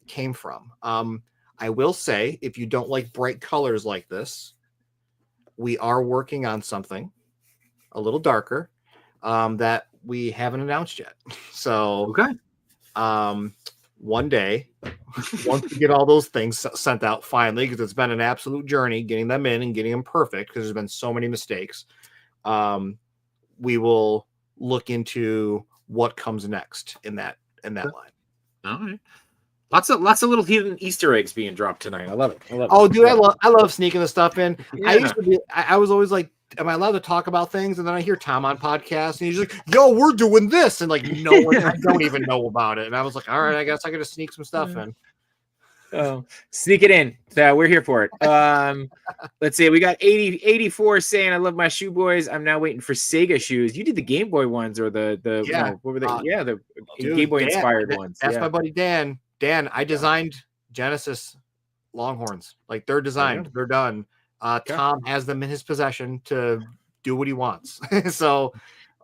came from. I will say, if you don't like bright colors like this, we are working on something a little darker that we haven't announced yet. So, one day, once we get all those things sent out finally, because it's been an absolute journey getting them in and getting them perfect, because there's been so many mistakes, we will look into what comes next in that line. All right. Lots of little hidden Easter eggs being dropped tonight. I love it. Oh, dude, I love sneaking the stuff in. Yeah. I was always like, am I allowed to talk about things? And then I hear Tom on podcasts, and he's like, "Yo, we're doing this," and like no one, I don't even know about it. And I was like, all right, I guess I got to sneak some stuff in. Oh, sneak it in. We're here for it. Let's see. We got 84 saying, "I love my shoe boys. I'm now waiting for Sega shoes." You did the Game Boy ones or the what were they? The Game Boy inspired ones. That's my buddy Dan. I designed Genesis Longhorns. Like they're designed, they're done. Tom has them in his possession to do what he wants. So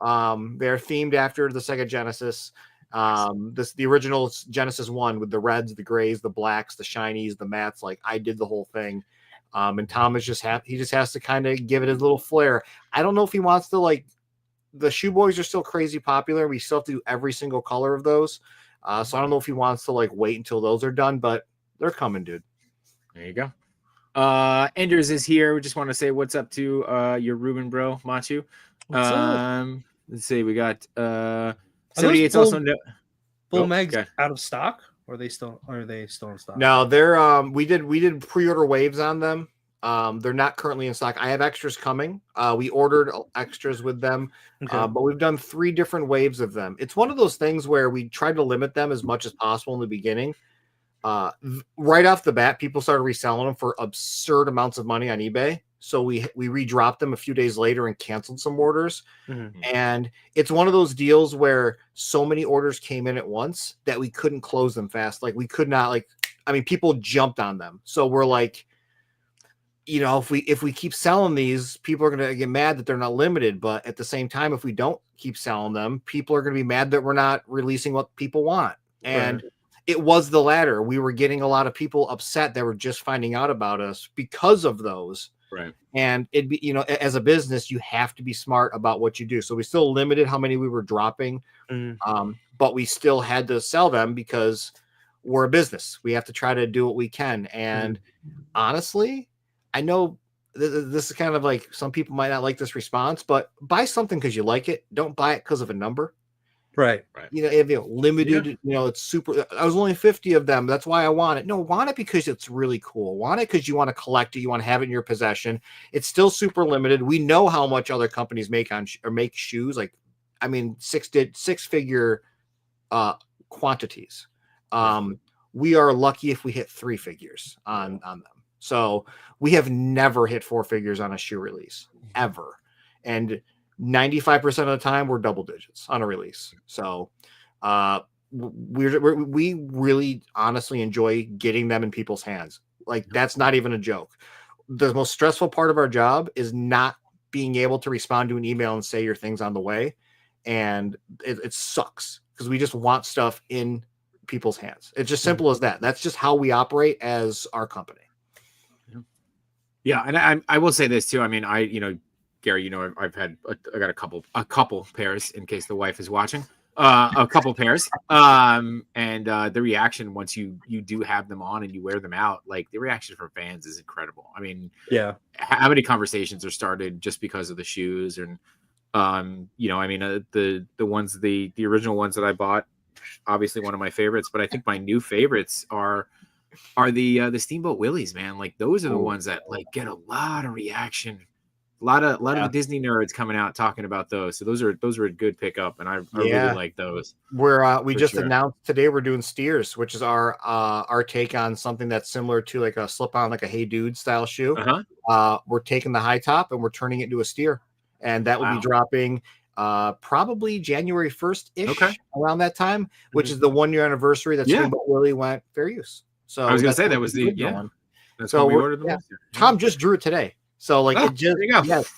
they're themed after the Sega Genesis. The original Genesis 1 with the reds, the grays, the blacks, the shinies, the mattes. Like I did the whole thing. And Tom is he just has to kind of give it his little flair. I don't know if he wants to, like, the shoe boys are still crazy popular. We still have to do every single color of those. So I don't know if he wants to like wait until those are done, but they're coming, dude. There you go. Enders is here. We just want to say what's up to your Ruben bro, Machu. Let's see, we got 78's also full mags out of stock, or are they still in stock? No, they're we did pre-order waves on them. They're not currently in stock. I have extras coming. We ordered extras with them, but we've done 3 different waves of them. It's one of those things where we tried to limit them as much as possible in the beginning. Right off the bat, people started reselling them for absurd amounts of money on eBay. So we redropped them a few days later and canceled some orders. And it's one of those deals where so many orders came in at once that we couldn't close them fast. Like we could not, like, I mean, people jumped on them. So we're like, you know, if we keep selling these, people are going to get mad that they're not limited. But at the same time, if we don't keep selling them, people are going to be mad that we're not releasing what people want. And it was the latter. We were getting a lot of people upset that were just finding out about us because of those. Right. And it'd be, you know, as a business, you have to be smart about what you do. So we still limited how many we were dropping, but we still had to sell them because we're a business. We have to try to do what we can. And honestly, I know this is kind of like, some people might not like this response, but buy something because you like it. Don't buy it because of a number. Right. You know, if you know, limited, you know, it's super. I was only 50 of them. That's why I want it. No, want it because it's really cool. Want it because you want to collect it. You want to have it in your possession. It's still super limited. We know how much other companies make on or make shoes. Like, I mean, six figure quantities. We are lucky if we hit 3 figures on them. So we have never hit 4 figures on a shoe release ever. And 95% of the time we're double digits on a release. So we really honestly enjoy getting them in people's hands. Like, that's not even a joke. The most stressful part of our job is not being able to respond to an email and say your thing's on the way. And it sucks because we just want stuff in people's hands. It's just simple as that. That's just how we operate as our company. Yeah. And I will say this too. I mean, Gary, you know, I got a couple pairs in case the wife is watching, a couple pairs. And the reaction once you do have them on and you wear them out, like the reaction from fans is incredible. I mean, how many conversations are started just because of the shoes? And, you know, I mean, the ones, the original ones that I bought, obviously one of my favorites, but I think my new favorites are the Steamboat Willies, man. Like, those are the ones that like get a lot of reaction. A lot of the Disney nerds coming out talking about those. So those are a good pickup, and I really like those. We just announced today we're doing Steers, which is our take on something that's similar to like a slip-on, like a Hey Dude style shoe. We're taking the high top and we're turning it into a Steer, and that will be dropping probably January 1st-ish, around that time, which is the 1-year anniversary that Steamboat Willie went fair use. So I was gonna say that was the one. That's so we ordered the Tom just drew it today. So like it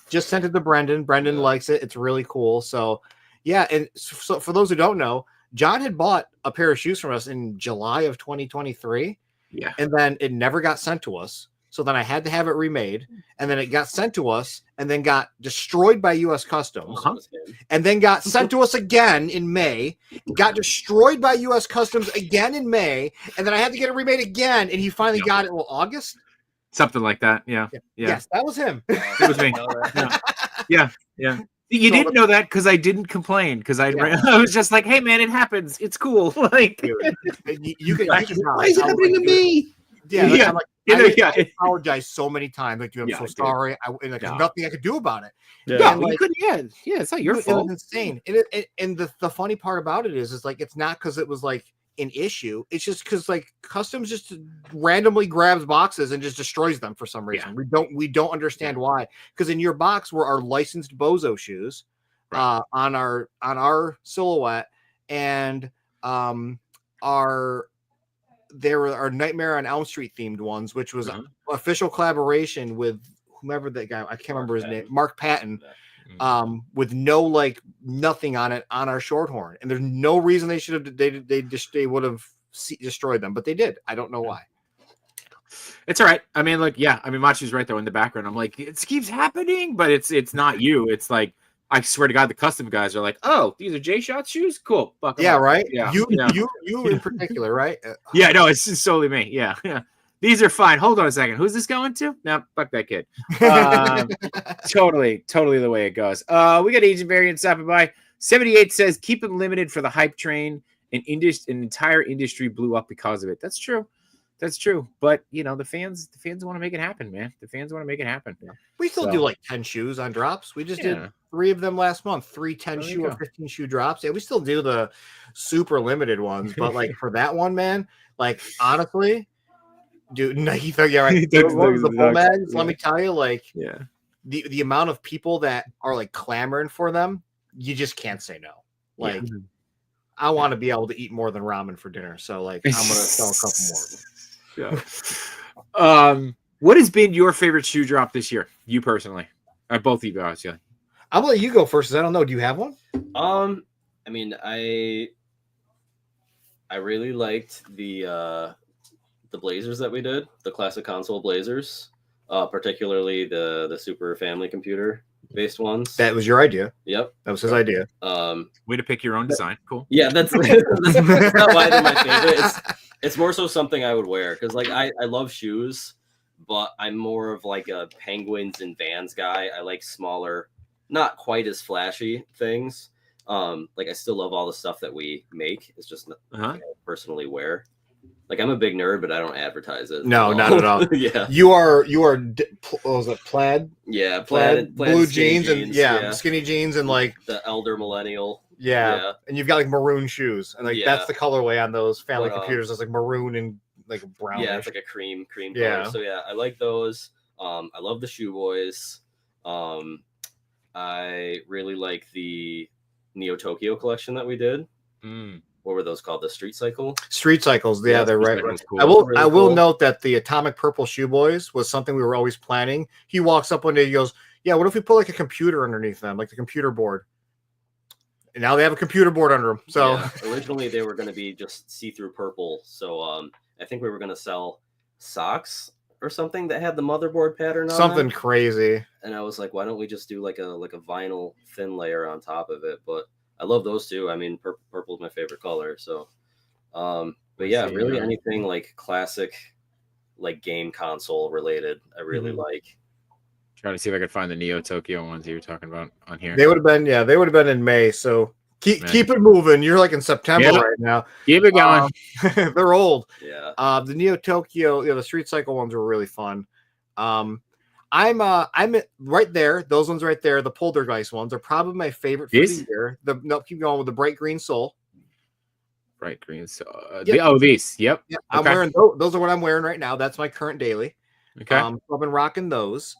just sent it to Brendan. Brendan likes it. It's really cool. So yeah, and so for those who don't know, John had bought a pair of shoes from us in July of 2023. Yeah. And then it never got sent to us. So then I had to have it remade, and then it got sent to us and then got destroyed by US Customs, and then got sent to us again in May, got destroyed by US Customs again in May, and then I had to get it remade again, and he finally got it in August. Something like that. Yeah. Yes, that was him. It was me. Yeah. You didn't know that because I didn't complain, because I was just like, hey man, it happens. It's cool. Like, you can why is it happening to me? I'm like, I apologize so many times. Like, dude, I'm so sorry. There's nothing I could do about it. You couldn't. It's not your fault. It was insane. And the funny part about it is like, it's not because it was like an issue. It's just because like Customs just randomly grabs boxes and just destroys them for some reason. We don't understand why. Because in your box were our licensed Bozo shoes on our silhouette, and there were our Nightmare on Elm Street themed ones, which was an official collaboration with whomever that guy, I can't remember his name, Mark Patton, with no like nothing on it on our Shorthorn, and there's no reason they should have they would have destroyed them, but they did. I don't know why. It's all right. I mean, like, Machi's right there in the background. I'm like, it keeps happening, but it's not you. It's like, I swear to God, the custom guys are like, oh, these are J-Shot shoes? Cool. Fuck them up. Right? Yeah. You in particular, right? No, it's just solely me. Yeah. These are fine. Hold on a second. Who's this going to? No, fuck that kid. Totally the way it goes. We got Agent Variant stopping by. 78 says, keep them limited for the hype train. An entire industry blew up because of it. That's true. But, you know, the fans want to make it happen, man. The fans want to make it happen. We still do like 10 shoes on drops. We just did 3 of them last month, 3 10 shoe or 15 shoe drops. Yeah, we still do the super limited ones, but like for that one, man, like honestly, dude, Nike, right? The bull mags, let me tell you, like, the amount of people that are like clamoring for them, you just can't say no. Like, I want to be able to eat more than ramen for dinner, so like I'm gonna sell a couple more of them. What has been your favorite shoe drop this year? You personally, both of you guys. Yeah. I'll let you go first. 'Cause I don't know. Do you have one? I mean, I really liked the Blazers that we did, the classic console Blazers, particularly the Super Family Computer based ones. That was your idea. Yep, That was his idea. Way to pick your own design. Cool. Yeah, that's not why they're my favorite. It's more so something I would wear because like I love shoes, but I'm more of like a Penguins and Vans guy. I like smaller, not quite as flashy things. Like I still love all the stuff that we make. It's just I personally wear. Like I'm a big nerd, but I don't advertise it. No, not at all. Yeah, you are. What was it? Plaid? Yeah, plaid blue jeans and yeah, skinny jeans and like the elder millennial. Yeah, and you've got like maroon shoes, and like that's the colorway on those family computers. It's like maroon and like brown. Yeah, it's like a cream Yeah. color. So yeah, I like those. I love the Shoe Boys. I really like the Neo Tokyo collection that we did. What were those called? The Street Cycle? Street Cycles. Yeah, they're right. Cool. I will note that the Atomic Purple Shoe Boys was something we were always planning. He walks up one day, he goes, "Yeah, what if we put like a computer underneath them, like the computer board?" And now they have a computer board under them. So originally they were going to be just see-through purple. So I think we were going to sell socks or something that had the motherboard pattern on something it. Crazy. And I was like, why don't we just do like a vinyl thin layer on top of it? But I love those too. I mean, purple is my favorite color. So, but yeah, really anything like classic, like game console related, I really like. Trying to see if I could find the Neo Tokyo ones you were talking about on here. They would have been, they would have been in May. So keep it moving. You're like in September right now. Keep it going. They're old. Yeah. The Neo Tokyo, the Street Cycle ones were really fun. I'm right there. Those ones right there, the Poltergeist ones are probably my favorite for the year. Keep going with the bright green soul. Bright green soul. Yep. These. Yep. Yeah, I'm wearing those are what I'm wearing right now. That's my current daily. Okay. So I've been rocking those.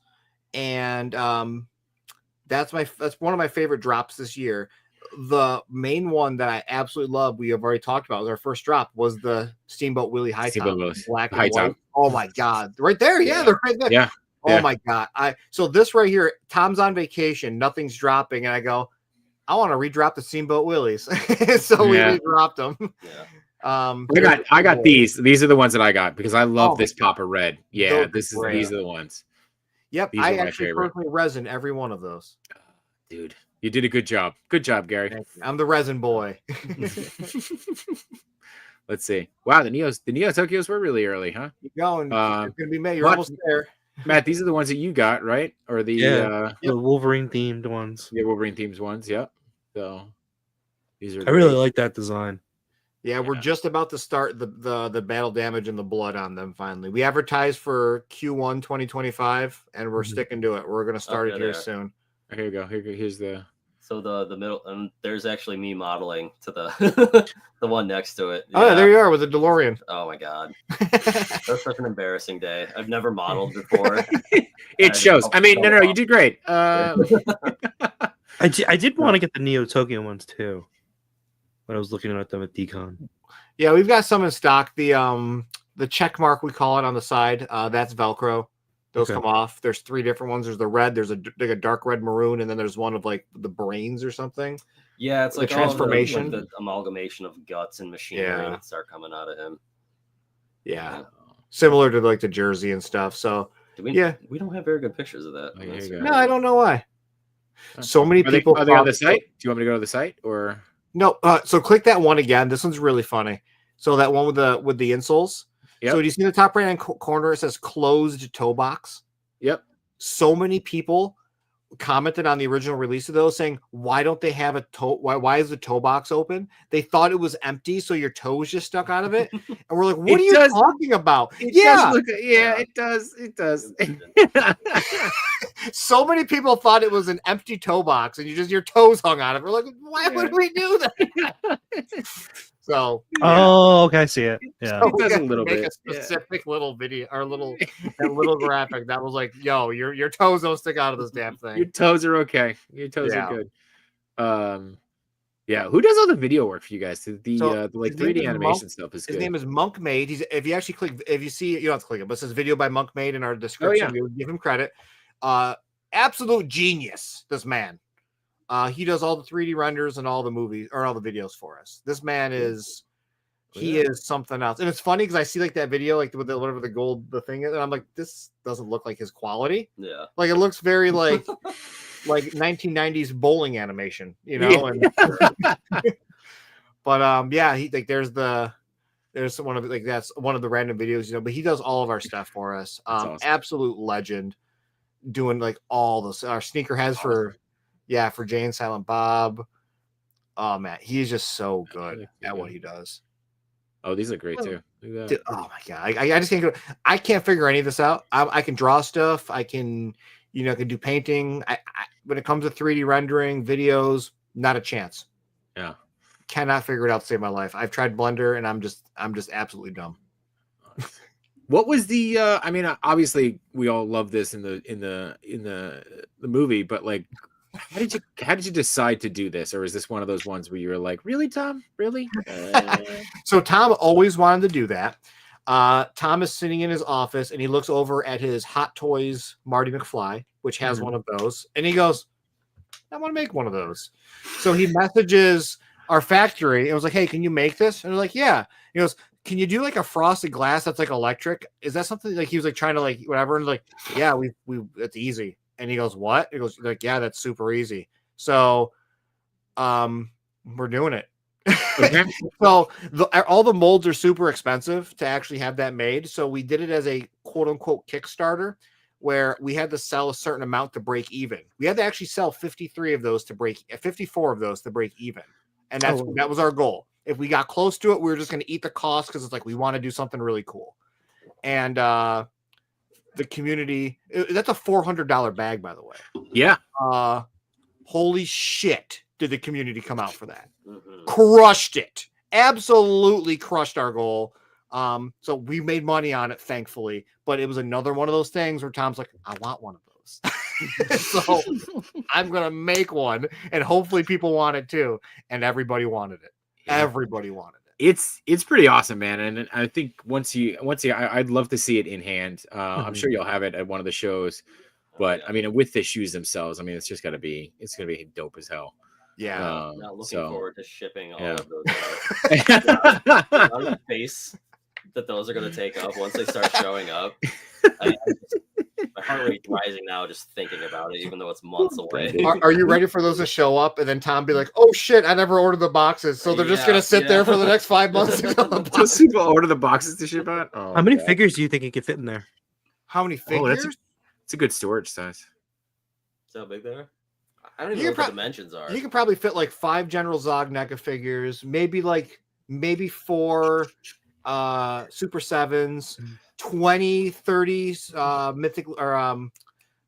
And that's one of my favorite drops this year. The main one that I absolutely love, we have already talked about, was our first drop, was the Steamboat Willie High Top, black and white. Oh my god, right there, they're right there. Yeah. Oh my god, so this right here, Tom's on vacation, nothing's dropping, and I go, I want to redrop the Steamboat Willies, so we redropped them. Yeah. I got these. These are the ones that I got because I love this pop of red. Yeah, these are the ones. Yep, I actually personally resin every one of those. Dude, you did a good job. Good job, Gary. I'm the resin boy. Let's see. Wow, the Neo Tokyos were really early, huh? Keep going. It's gonna be May. You're almost there. Matt, these are the ones that you got, right? Or the Wolverine themed ones. Yeah, Wolverine themed ones. Yep. So these are. I really like that design. Yeah, we're just about to start the battle damage and the blood on them finally. We advertised for Q1 2025 and we're sticking to it. We're going to start it here soon. Here we go. Here's the So the middle, and there's actually me modeling to the the one next to it. Oh, yeah, there you are with the DeLorean. Oh my god. That's such an embarrassing day. I've never modeled before. It shows. I mean, no, you did great. I did want to get the Neo Tokyo ones too. When I was looking at them at Decon. Yeah, we've got some in stock. The check mark, we call it on the side, that's Velcro. Those come off. There's 3 different ones. There's the red, there's a dark red maroon, and then there's one of like the brains or something. Yeah, it's like the transformation, the amalgamation of guts and machinery that start coming out of him. Yeah. Similar to like the jersey and stuff. So we don't have very good pictures of that. No, I don't know why. So many people are they on the site? Do you want me to go to the site or? No, so click that one again. This one's really funny. So that one with the insoles. Yep. So do you see the top right hand corner? It says closed toe box. Yep. So many people commented on the original release of those saying, why don't they have a toe? Why is the toe box open? They thought it was empty, so your toes just stuck out of it. And we're like, what are you talking about? It does. It does. So many people thought it was an empty toe box, and your toes hung out of it. We're like, why would we do that? So okay, I see it. Yeah, so it does a little bit. A specific little video or little graphic that was like, "Yo, your toes don't stick out of this damn thing. Your toes are okay. Your toes are good." Yeah, who does all the video work for you guys? The So, like his name 3D is animation Monk- stuff is His good. name is Monk Made. If you actually click, if you see, you don't have to click it, but it says video by Monk Made in our description. yeah. We would give him credit. Absolute genius, this man. He does all the 3D renders and all the movies or all the videos for us. This man is is something else. And it's funny because I see like that video, like with the whatever the gold the thing is, and I'm like, this doesn't look like his quality. Yeah. Like it looks very like 1990s bowling animation, you know. And but yeah, he like there's one of like that's one of the random videos, you know, but he does all of our stuff for us. Awesome. Absolute legend, doing like all this. Our sneaker has for Jay and Silent Bob. Oh man, he's just so good at what he does. Oh, these are great too. Dude, oh my god, I just can't go. I can't figure any of this out. I can draw stuff. I can, you know, can do painting. I when it comes to 3D rendering videos, not a chance. Yeah, cannot figure it out to save my life. I've tried Blender, and I'm just absolutely dumb. What was the? I mean, obviously, we all love this in the movie, but like, how did you decide to do this, or is this one of those ones where you're like, really, Tom, really? So Tom always wanted to do that. Tom is sitting in his office, and he looks over at his Hot Toys Marty McFly, which has one of those, and he goes, "I want to make one of those." So he messages our factory. It was like, "Hey, can you make this?" And they're like, "Yeah." He goes, "Can you do like a frosted glass that's like electric? Is that something like he was like trying to like whatever?" And like, "Yeah, we it's easy." And he goes, "What?" He goes, like, "Yeah, that's super easy." So, we're doing it. Okay. So all the molds are super expensive to actually have that made. So we did it as a quote unquote Kickstarter, where we had to sell a certain amount to break even. We had to actually sell 54 of those to break even. And that was our goal. If we got close to it, we were just going to eat the cost because it's like we want to do something really cool. And the community, that's a $400 bag, by the way. Yeah. Holy shit, did the community come out for that? Mm-hmm. Crushed it. Absolutely crushed our goal. So we made money on it, thankfully. But it was another one of those things where Tom's like, I want one of those. So I'm going to make one, and hopefully people want it too. And everybody wanted it. Yeah. Everybody wanted it. It's pretty awesome, man. And I think once you, I'd love to see it in hand. I'm sure you'll have it at one of the shows. But I mean, with the shoes themselves, I mean, it's going to be dope as hell. Yeah. Not looking forward to shipping all of those. On the face that those are going to take up once they start showing up. My heart rate's rising now just thinking about it, even though it's months away. Are you ready for those to show up and then Tom be like, "Oh shit, I never ordered the boxes," so they're just gonna sit there for the next 5 months? Does people order the boxes to ship out? Oh, how many figures do you think you could fit in there? How many figures? It's a good storage size. Is that big there? I don't even know what the dimensions are. You could probably fit like 5 General Zog NECA figures, maybe 4 Super 7s, 20, 30 Mythic or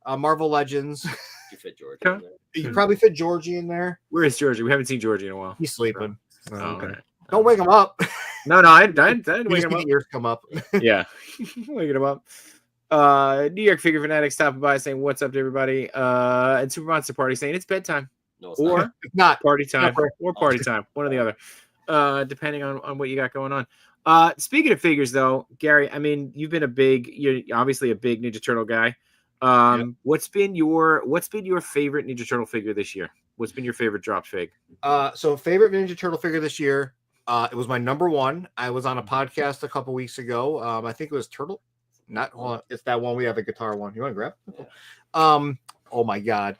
Marvel Legends. You fit Georgie in there. You probably fit Georgie in there. Where is Georgie? We haven't seen Georgie in a while. He's sleeping. Oh, okay. Right. Don't wake him up. No, I didn't wake him up. The ears come up. Yeah, waking him up. New York Figure Fanatics stopping by saying what's up to everybody. And Super Monster Party saying it's bedtime. No, it's or it's not party time or party time. One or the other. Depending on what you got going on. Speaking of figures though, Gary, I mean, you're obviously a big Ninja Turtle guy. Yep. What's been your favorite Ninja Turtle figure this year? What's been your favorite drop fig? So favorite Ninja Turtle figure this year, it was my number one. I was on a podcast a couple weeks ago. I think it was Turtle. It's that one. We have a guitar one. You want to grab? Yeah. Oh my god,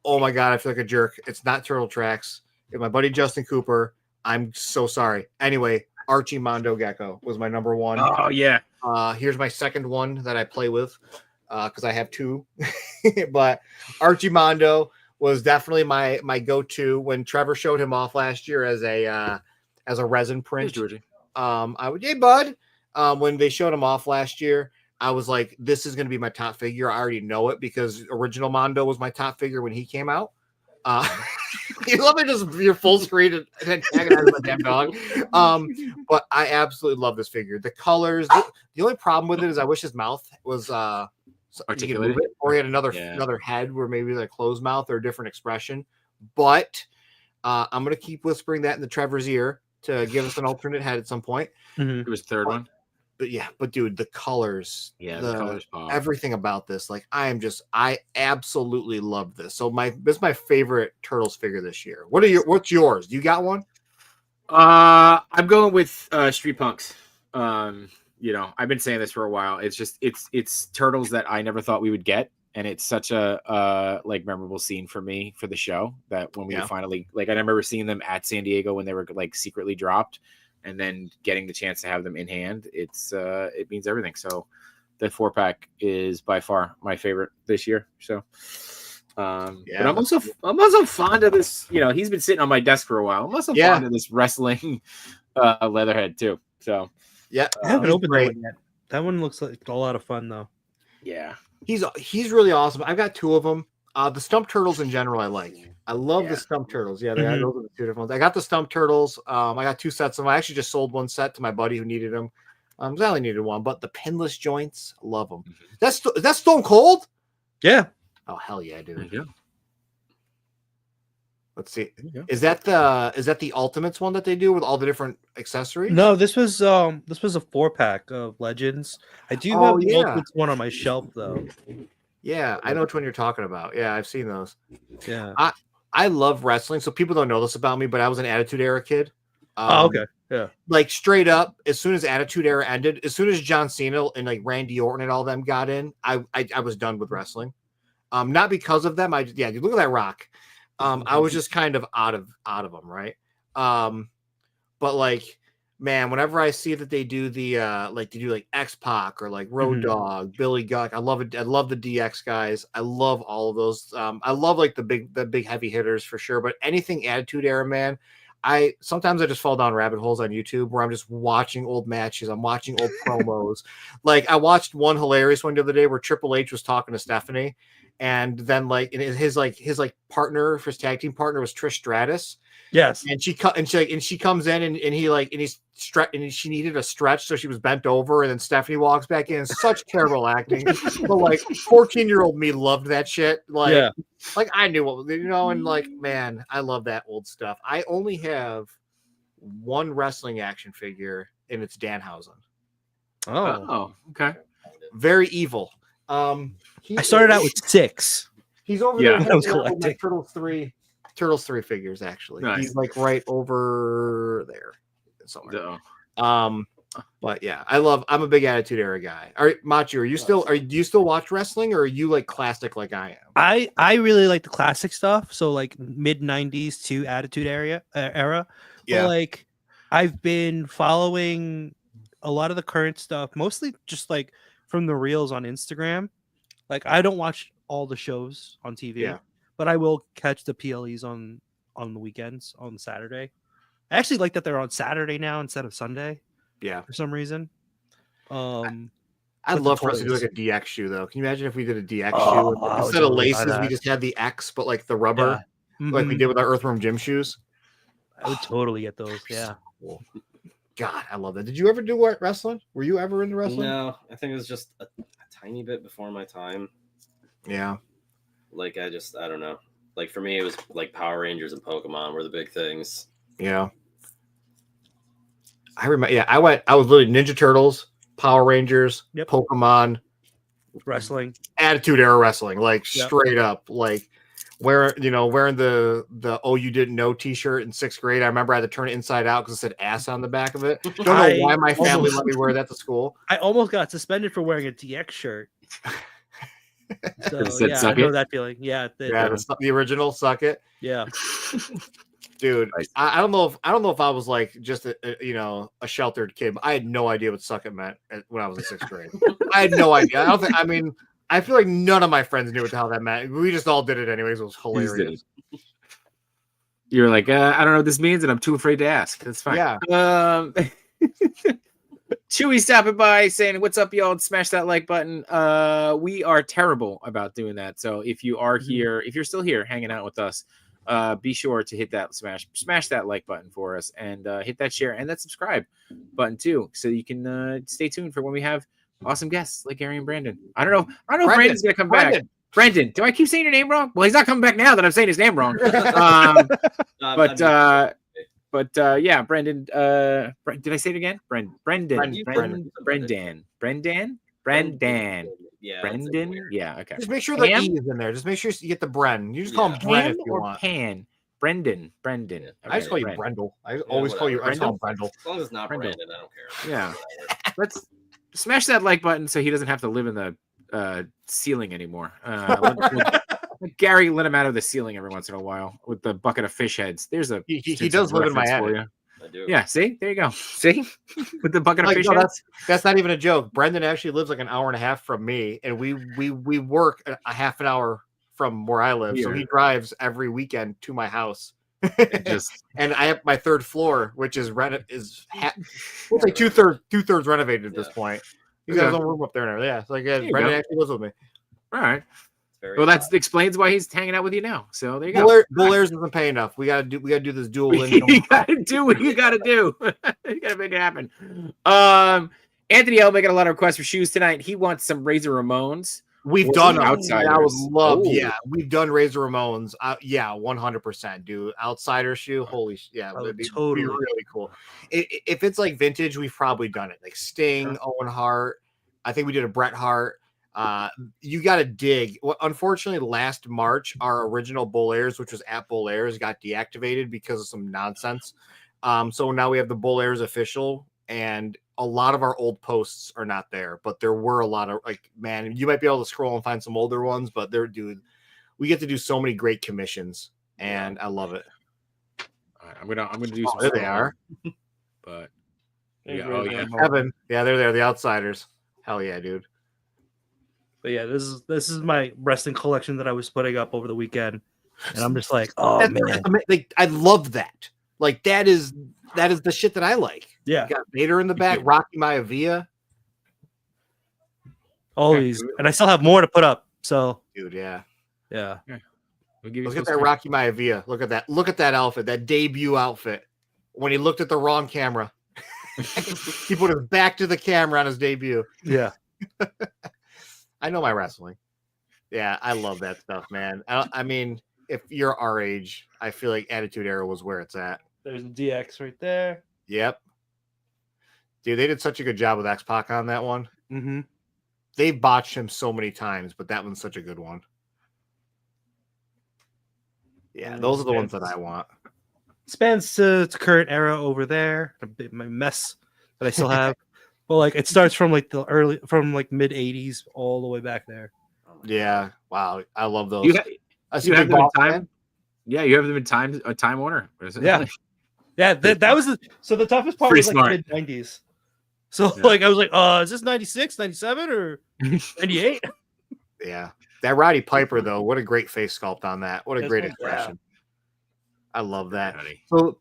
I feel like a jerk. It's not Turtle Tracks. It's my buddy Justin Cooper. I'm so sorry. Anyway, Archie Mondo Gecko was my number one. Oh yeah. Here's my second one that I play with because I have 2. But Archie Mondo was definitely my go-to when Trevor showed him off last year as a resin print. Here's Georgie. Hey bud. When they showed him off last year, I was like, this is going to be my top figure. I already know it because original Mondo was my top figure when he came out. You love it, just your full screen and antagonize my damn dog. But I absolutely love this figure. The colors. The only problem with it is I wish his mouth was articulated, or he had another head where maybe like closed mouth or a different expression. But I'm gonna keep whispering that in the Trevor's ear to give us an alternate head at some point. Mhm. It was third one. But yeah, but dude, the colors, The colors pop. everything about this, like I absolutely love this. So this is my favorite Turtles figure this year. What's yours? Do you got one? I'm going with Street Punks. You know, I've been saying this for a while. It's just it's Turtles that I never thought we would get, and it's such a like memorable scene for me for the show that when we finally, like, I remember seeing them at San Diego when they were like secretly dropped, and then getting the chance to have them in hand. It means everything. So the 4-pack is by far my favorite this year. So but I'm also fond of this. You know, he's been sitting on my desk for a while. I'm also fond of this wrestling Leatherhead too. So I haven't opened that one yet. That one looks like a lot of fun though. Yeah, he's really awesome. I've got 2 of them. The Stump Turtles in general, I like. I love the Stump Turtles. Yeah, those are the 2 different ones. I got the Stump Turtles. I got 2 sets of them. I actually just sold 1 set to my buddy who needed them. I only needed 1, but the pinless joints, I love them. Is that Stone Cold? Yeah. Oh hell yeah, dude. Yeah. Let's see. Is that the Ultimates one that they do with all the different accessories? No, this was a 4-pack of Legends. I do have the Ultimates one on my shelf though. Yeah, I know which one you're talking about. Yeah, I've seen those. Yeah. I love wrestling, so people don't know this about me, but I was an Attitude Era kid. Okay. Yeah. Like straight up, as soon as Attitude Era ended, as soon as John Cena and like Randy Orton and all them got in, I was done with wrestling. Not because of them. Dude, look at that rock. I was just kind of out of them, right? But like, man, whenever I see that they do the like X-Pac or like Road Dogg, Billy Gunn, I love it. I love the DX guys. I love all of those. I love like the big heavy hitters for sure. But anything Attitude Era, man, sometimes I just fall down rabbit holes on YouTube where I'm just watching old matches. I'm watching old promos. Like I watched one hilarious one the other day where Triple H was talking to Stephanie, and then like his partner, his tag team partner was Trish Stratus. Yes. And she comes in and she needed a stretch, so she was bent over, and then Stephanie walks back in. Such terrible acting. But like 14-year-old me loved that shit. Like I knew what, and like, man, I love that old stuff. I only have 1 wrestling action figure, and it's Danhausen. Oh, okay. Very evil. I started out with 6. He's over there. I was collecting Turtles 3 figures, actually. Nice. He's like right over there somewhere. But yeah, I'm a big Attitude Era guy. All right, Machi, do you still watch wrestling, or are you like classic like I am? I really like the classic stuff, so like mid 90s to Attitude era. Yeah. But like I've been following a lot of the current stuff, mostly just like from the reels on Instagram. Like I don't watch all the shows on TV, but I will catch the PLEs on the weekends on Saturday. I actually like that they're on Saturday now instead of Sunday. Yeah, for some reason. I'd love for us to do like a DX shoe though. Can you imagine if we did a DX shoe instead of laces, we just had the X, but like the rubber, like we did with our Earthworm Jim shoes? I would totally get those. Yeah. Cool. God, I love that. Did you ever do wrestling? Were you ever into wrestling? No, I think it was just a tiny bit before my time. Yeah. Like I don't know. Like for me, it was like Power Rangers and Pokemon were the big things. Yeah. I remember. Yeah, I was literally Ninja Turtles, Power Rangers, Pokemon, wrestling, Attitude Era wrestling, like straight up, like wearing the "Oh You Didn't Know" T-shirt in 6th grade. I remember I had to turn it inside out because it said "ass" on the back of it. Don't know why my family let me wear that to school. I almost got suspended for wearing a DX shirt. So yeah, I know that feeling. Yeah, the original "Suck It." Yeah. Dude, I don't know if I was like just a sheltered kid, but I had no idea what "suck it" meant when I was in 6th grade. I had no idea. I feel like none of my friends knew what the hell that meant. We just all did it anyways. It was hilarious. You were like, I don't know what this means, and I'm too afraid to ask. That's fine. Yeah. Chewy stopping by saying, "What's up, y'all?" And smash that like button. We are terrible about doing that. So if you are here, if you're still here hanging out with us, be sure to hit that smash that like button for us, and hit that share and that subscribe button too, so you can stay tuned for when we have awesome guests like Gary and Brandon. I don't know if Brandon's gonna come back. Brendan. Do I keep saying your name wrong? Well, he's not coming back now that I'm saying his name wrong. Yeah, Brendan. Did I say it again? Brendan. Yeah. Brendan. Yeah. Okay. Just make sure the E is in there. Just make sure you get the Bren. You just call him Bren if you want. Pan. Brendan. Okay, I just call you Brendel. I always call you Brendel. As long as it's not Brandon, I don't care. Yeah. Let's smash that like button so he doesn't have to live in the ceiling anymore. Gary let him out of the ceiling every once in a while with the bucket of fish heads. There's a he does live in my head. I do. Yeah, see, there you go. See, with the bucket of fish heads. That's not even a joke. Brendan actually lives like an hour and a half from me, and we work a half an hour from where I live. So he drives every weekend to my house. And I have my third floor, which is it's like two-thirds renovated at this point. He's got his own room up there and everything. Yeah, so Brendan actually lives with me. All right. Well, that explains why he's hanging out with you now. So there you go. Bull Airs doesn't pay enough. We gotta do this dual income. You gotta do what you gotta do. You gotta make it happen. Anthony L making a lot of requests for shoes tonight. He wants some Razor Ramones. We've done Outsiders. I would love. Yeah, we've done Razor Ramones. 100%, dude. Outsider shoe. Holy it'd be really cool. If it's like vintage, we've probably done it. Like Sting, Owen Hart. I think we did a Bret Hart. You got to dig. Well, unfortunately, last March, our original Bull Airs, which was at Bull Airs, got deactivated because of some nonsense. So now we have the Bull Airs official, and a lot of our old posts are not there. But there were a lot of man, you might be able to scroll and find some older ones, but we get to do so many great commissions, and I love it. All right, I'm gonna do some. There they are. But Kevin, they're there. The Outsiders. Hell yeah, dude. But yeah, this is my wrestling collection that I was putting up over the weekend, and I'm just like, oh man, I love that. Like that is the shit that I like. Yeah, you got Vader in the back, Rocky Maivia, all these, and I still have more to put up. So, dude, yeah. We'll Look at that Rocky Maivia. Look at that. Look at that outfit. That debut outfit. When he looked at the wrong camera, he put his back to the camera on his debut. Yeah. I know my wrestling. Yeah, I love that stuff, man. I mean, if you're our age, I feel like Attitude Era was where it's at. There's DX right there. Yep. Dude, they did such a good job with X-Pac on that one. Mm-hmm. They botched him so many times, but that one's such a good one. Yeah, those are the ones that I want. Spans to current era over there. My mess that I still have. Well, it starts from mid 80s all the way back there. Yeah, wow, I love those. You have them in time. Yeah, you have them in Time Warner. Yeah, yeah. That was the toughest part. Was mid 90s. So I was like, is this 96, 97, or 98? Yeah, that Roddy Piper though. What a great face sculpt on that. What a great expression. I love that. So.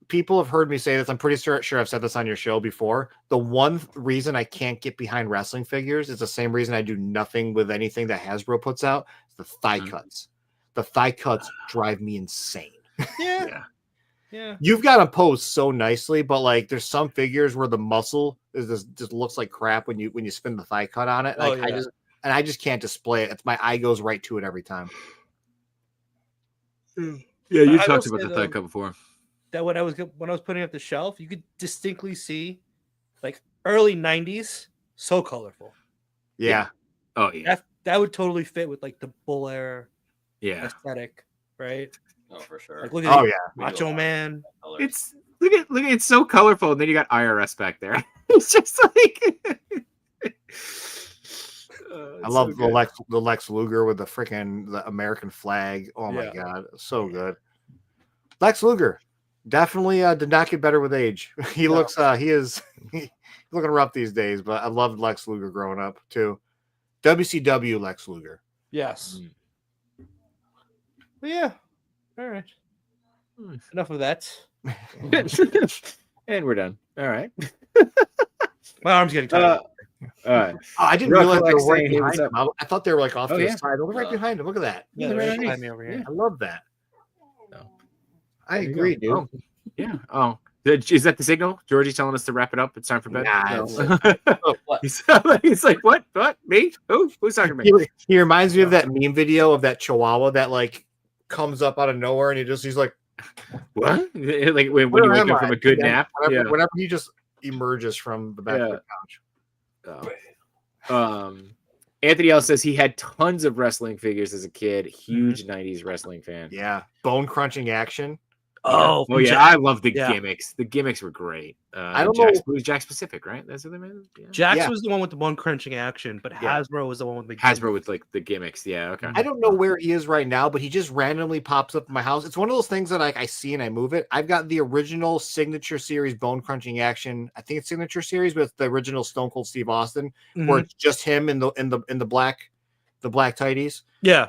People have heard me say this. I'm pretty sure I've said this on your show before. The one reason I can't get behind wrestling figures is the same reason I do nothing with anything that Hasbro puts out. It's the thigh cuts. The thigh cuts drive me insane. Yeah. You've got them posed so nicely, but there's some figures where the muscle just looks like crap when you spin the thigh cut on it. I just can't display it. My eye goes right to it every time. Yeah, you talked about the thigh cut before. That when I was putting up the shelf, you could distinctly see early 90s, so colorful. Yeah. Oh yeah. That would totally fit with the Bull Air aesthetic, right? Oh, for sure. Look at Macho Man. It's look at it's so colorful, and then you got IRS back there. It's just I love the Lex Luger with the American flag. Oh my god, so good. Lex Luger. Definitely did not get better with age. He looks he's looking rough these days, but I loved Lex Luger growing up too. WCW Lex Luger. Yes. But yeah. All right. Enough of that. And we're done. All right. My arm's getting tired. All right. I didn't realize they were right behind him. I thought they were off to the side. They're right behind him. Look at that. Yeah, they're right behind me over here. I love that. I agree, dude. Yeah. Oh, Is that the signal? Georgie's telling us to wrap it up. It's time for bed. Nah, No. What? He's like, what? Me? Who's talking about? He reminds me of that meme video of that Chihuahua that like comes up out of nowhere and he's like, What? Like when you "Where wake am up I?" from a good And then nap. Whenever he just emerges from the back of the couch. Anthony L says he had tons of wrestling figures as a kid. Huge 90s wrestling fan. Yeah, bone crunching action. Oh, Oh yeah, I love the gimmicks. The gimmicks were great. I don't Jack's, know. It was Jack's Pacific, right? That's what they made. Yeah. Jax was the one with the bone crunching action, but Hasbro was the one with the Hasbro with like the gimmicks. Yeah, okay. I don't know where he is right now, but he just randomly pops up in my house. It's one of those things that like I see and I move it. I've got the original Signature Series bone crunching action. I think it's Signature Series with the original Stone Cold Steve Austin, where it's just him in the black tighties. Yeah.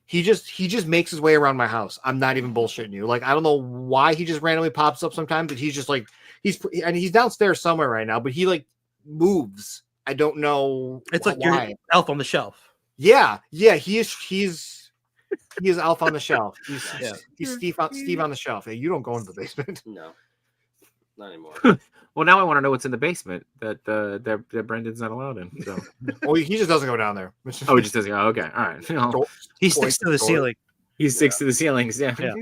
He just makes his way around my house. I'm not even bullshitting you. Like I don't know why he just randomly pops up sometimes, but he's just like he's downstairs somewhere right now, but he like moves. I don't know. It's like why. your Elf on the Shelf. Yeah, he's Elf on the Shelf. He's Steve on the shelf. Hey, you don't go into the basement. No, not anymore. Well, now I want to know what's in the basement that Brendan's not allowed in. So, Well, he just doesn't go down there. oh, he just doesn't. Oh, okay, all right. He sticks to the ceiling. He sticks to the ceilings. Yeah. Yeah.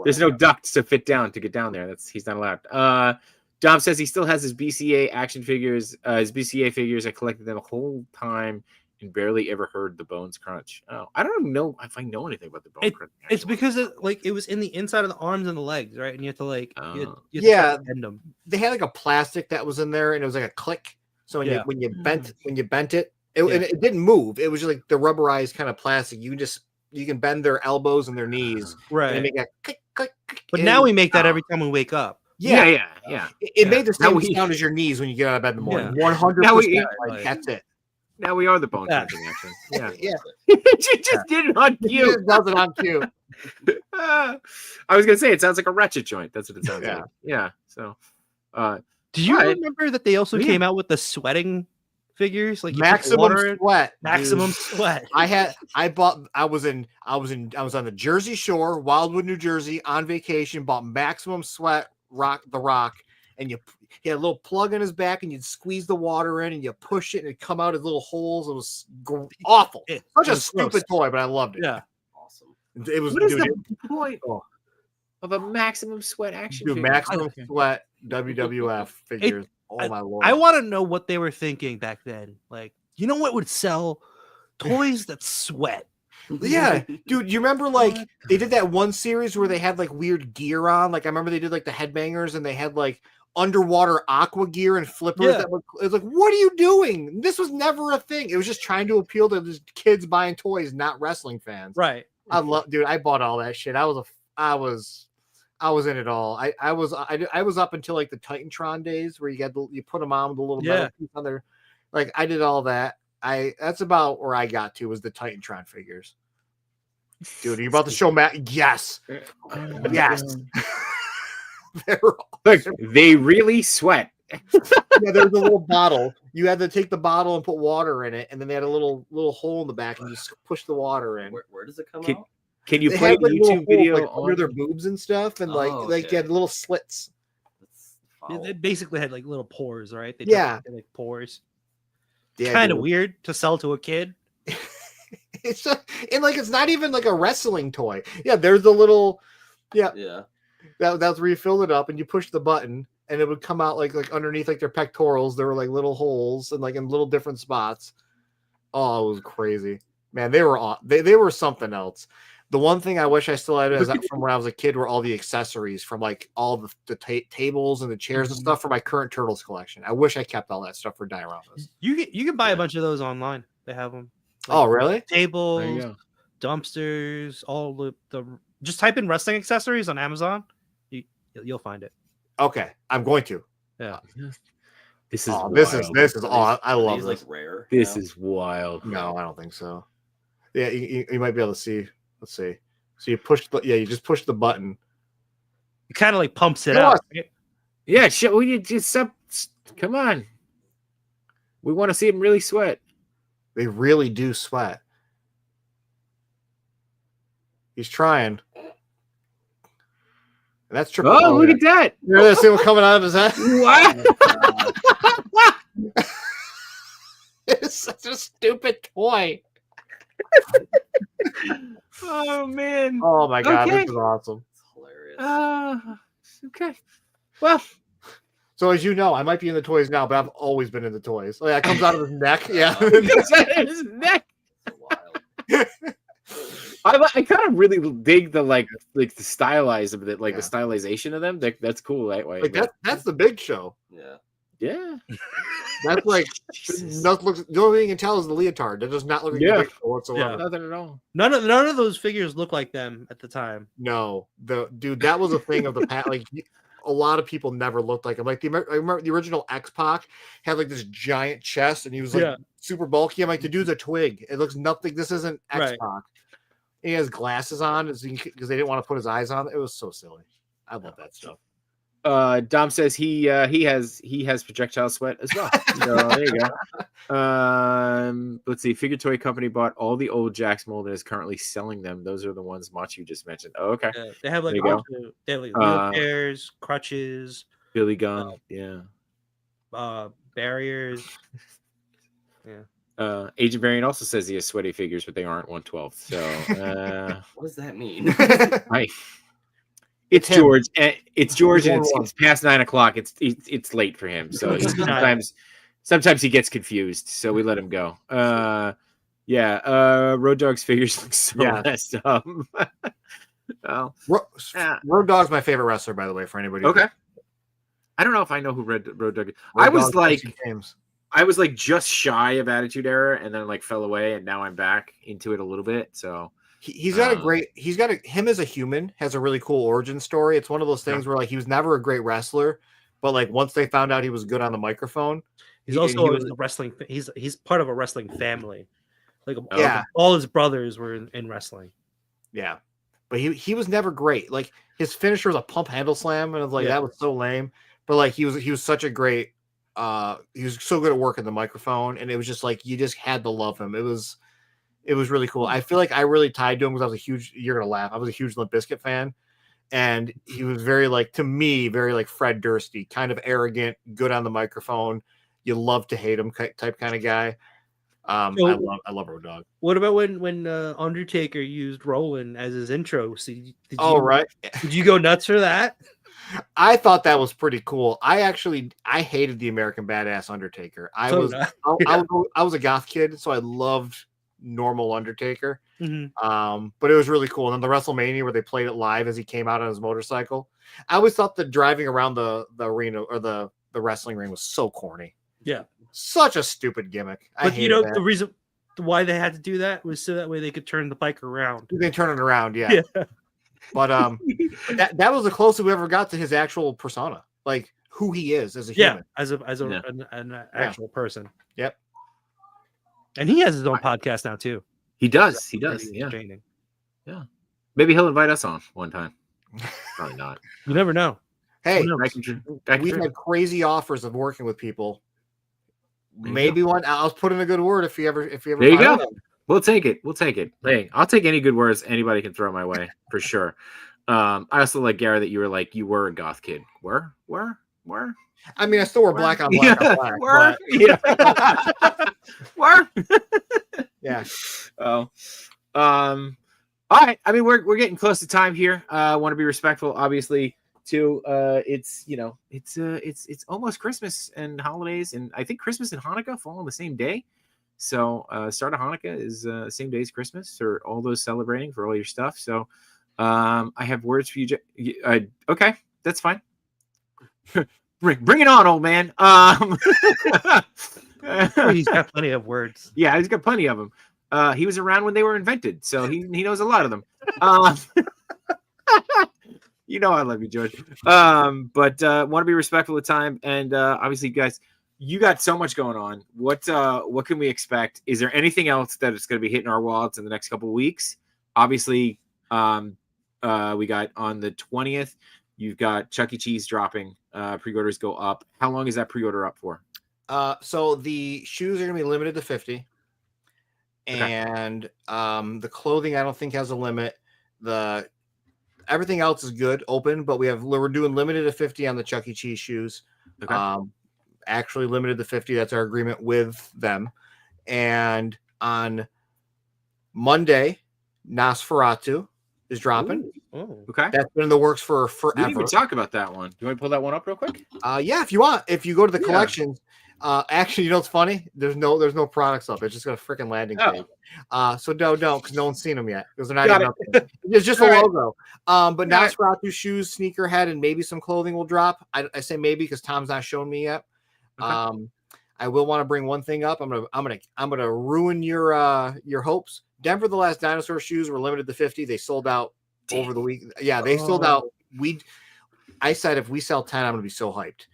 There's no ducts to fit down to get down there. He's not allowed. Dom says he still has his BCA action figures, his BCA figures. I collected them a whole time and barely ever heard the bones crunch. Oh, I don't know if I know anything about the bone crunch. It's because it was in the inside of the arms and the legs, right? And you have to like, bend them. They had like a plastic that was in there, and it was like a click. So when you bent it, and it didn't move. It was just like the rubberized kind of plastic. You can bend their elbows and their knees, right? And make a click, click, click. But now we make that every time we wake up. Yeah. It made the same sound as your knees when you get out of bed in the morning. 100%. That's it. Now we are the bone crunching action. Yeah. You just did it on cue. Just does it on cue. I was gonna say it sounds like a ratchet joint. That's what it sounds like. Yeah. So, do you remember that they also came out with the sweating figures, like maximum sweat? Maximum sweat. I was on the Jersey Shore, Wildwood, New Jersey, on vacation. Bought maximum sweat. The Rock, and he had a little plug in his back, and you'd squeeze the water in, and you push it, and it'd come out as little holes. It was awful. Such a stupid toy, but I loved it. Yeah, awesome. It was. What is the point of a maximum sweat action? Dude, maximum sweat WWF figures. Oh my lord! I want to know what they were thinking back then. Like, you know what would sell? Toys that sweat. Yeah, dude, you remember like they did that one series where they had like weird gear on? Like I remember they did like the headbangers and they had like underwater aqua gear and flippers. It was like, what are you doing? This was never a thing. It was just trying to appeal to just kids buying toys, not wrestling fans. Right. I bought all that shit. I was in it all. I was up until like the Titantron days where you put them on with a little metal piece on there. Like I did all that. That's about where I got to was the Titantron figures. Dude, are you about to show Matt? Yes. Yes. They really sweat. Yeah, there's a little bottle. You had to take the bottle and put water in it, and then they had a little hole in the back, and you just push the water in. Where does it come out? Can you play a YouTube video like, under their boobs and stuff, and like you had little slits. They basically had like little pores, right? They like pores. Yeah, kind of weird to sell to a kid. It's just, and like it's not even like a wrestling toy. Yeah, there's a little that's where you filled it up and you push the button and it would come out like underneath like their pectorals. There were like little holes and like in little different spots. Oh, it was crazy, man. They were something else. The one thing I wish I still had is from when I was a kid were all the accessories from like all the tables and the chairs and stuff for my current Turtles collection. I wish I kept all that stuff for dioramas. You can buy a bunch of those online. They have them. Like, oh, really? Tables, dumpsters, all the just type in wrestling accessories on Amazon. You'll find it. Okay, I'm going to. Yeah. This is all. I love this. Like rare. This is wild. No, I don't think so. Yeah, you might be able to see. Let's see. So you just push the button. It kind of like pumps it out. Right? Yeah, shit. We need to come on. We want to see him really sweat. They really do sweat. He's trying. And that's triple. Oh, look at that! You know, see what's coming out of his head. What? It's such a stupid toy. Oh man! Oh my god, Okay. this is awesome. It's hilarious. Okay. Well, So as you know, I might be in the toys now, but I've always been in the toys. Oh, yeah, it comes out of his neck. Yeah. his neck. So wild. I kind of really dig the like the stylized of it, like the stylization of them. That's cool. That way, Like that's the big show. Yeah. yeah. That's like nothing looks. The only thing you can tell is the leotard. That does not look like the big show whatsoever. Yeah. Nothing at all. None of those figures look like them at the time. No, that was a thing of the past. Like a lot of people never looked like him. Like I remember the original X-Pac had like this giant chest, and he was like super bulky. I'm like, the dude's a twig. It looks nothing. This isn't X-Pac. Right. He has glasses on because they didn't want to put his eyes on. It was so silly. I love that stuff. Dom says he has projectile sweat as well. So there you go. Let's see. Figure Toy Company bought all the old Jax mold and is currently selling them. Those are the ones Machu just mentioned. Oh, okay. They have like There you they have like wheelchairs, crutches, Billy Gunn. barriers. Agent Variant also says he has sweaty figures, but they aren't 1/12. So What does that mean? it's him. George. It's George, and He's it's past 9 o'clock. It's late for him, so sometimes he gets confused. So we let him go. Road Dog's figures look so messed up. Road Dogg's my favorite wrestler, by the way. For anybody, Okay. I don't know if I know who Road Dogg is. I was like just shy of Attitude Era, and then like fell away, and now I'm back into it a little bit. So him as a human has a really cool origin story. It's one of those things where like he was never a great wrestler, but like once they found out he was good on the microphone, he's a wrestling. He's part of a wrestling family. Like all his brothers were in wrestling. Yeah, but he was never great. Like his finisher was a pump handle slam, and I was like that was so lame. But like he was such a great. He was so good at working the microphone, and it was just like you just had to love him. It was really cool. I feel like I really tied to him because you're gonna laugh. I was a huge Limp Bizkit fan, and he was very like Fred Dursty, kind of arrogant, good on the microphone. You love to hate him type kind of guy. I love Road Dogg. What about when Undertaker used Roland as his intro? So did you go nuts for that? I thought that was pretty cool. I hated the American Badass Undertaker. I was a goth kid, so I loved normal Undertaker. Mm-hmm. But it was really cool. And then the WrestleMania where they played it live as he came out on his motorcycle. I always thought that driving around the arena or the wrestling ring was so corny. Yeah. Such a stupid gimmick. But the reason why they had to do that was so that way they could turn the bike around. They turn it around, yeah. But that was the closest we ever got to his actual persona, like who he is as a human, as an actual person. Yep. And he has his own podcast now too. He does. Yeah. Maybe he'll invite us on one time. Probably not. You never know. Hey, we've had crazy offers of working with people. Maybe I'll put in a good word if you ever. There you go. We'll take it. Hey, I'll take any good words anybody can throw my way for sure. I also like, Gary, that you were a goth kid. Were? I mean, I still wear black on black on black. Were? Yeah. Oh. All right. I mean, we're getting close to time here. I want to be respectful, obviously, too. It's almost Christmas and holidays, and I think Christmas and Hanukkah fall on the same day. So start of Hanukkah is same day as Christmas, or all those celebrating for all your stuff. So I have words for you. Okay, that's fine. Bring it on, old man. He's got plenty of words. Yeah, he's got plenty of them. He was around when they were invented, so he knows a lot of them. You know I love you, George. But want to be respectful of time, and obviously, guys, you got so much going on. What can we expect? Is there anything else that is going to be hitting our wallets in the next couple of weeks? Obviously, we got on the 20th. You've got Chuck E. Cheese dropping. Pre-orders go up. How long is that pre-order up for? So the shoes are going to be limited to 50. And the clothing I don't think has a limit. The everything else is good, open, but we're doing limited to 50 on the Chuck E. Cheese shoes. Okay. Actually limited to 50. That's our agreement with them. And on Monday, Nosferatu is dropping. Okay. That's been in the works for We forever. didn't even talk about that one. You want to pull that one up real quick? Yeah, if you want. If you go to the collections, actually, you know what's funny? There's no products up. It's just got a freaking landing page. So don't because no one's seen them yet because they're not even up there. It's just a logo. But Nosferatu shoes, sneakerhead, and maybe some clothing will drop. I say maybe because Tom's not shown me yet. Okay. I will want to bring one thing up. I'm gonna ruin your hopes. Denver, the last dinosaur shoes were limited to 50. They sold out over the week. Yeah, they sold out. I said if we sell 10, I'm gonna be so hyped.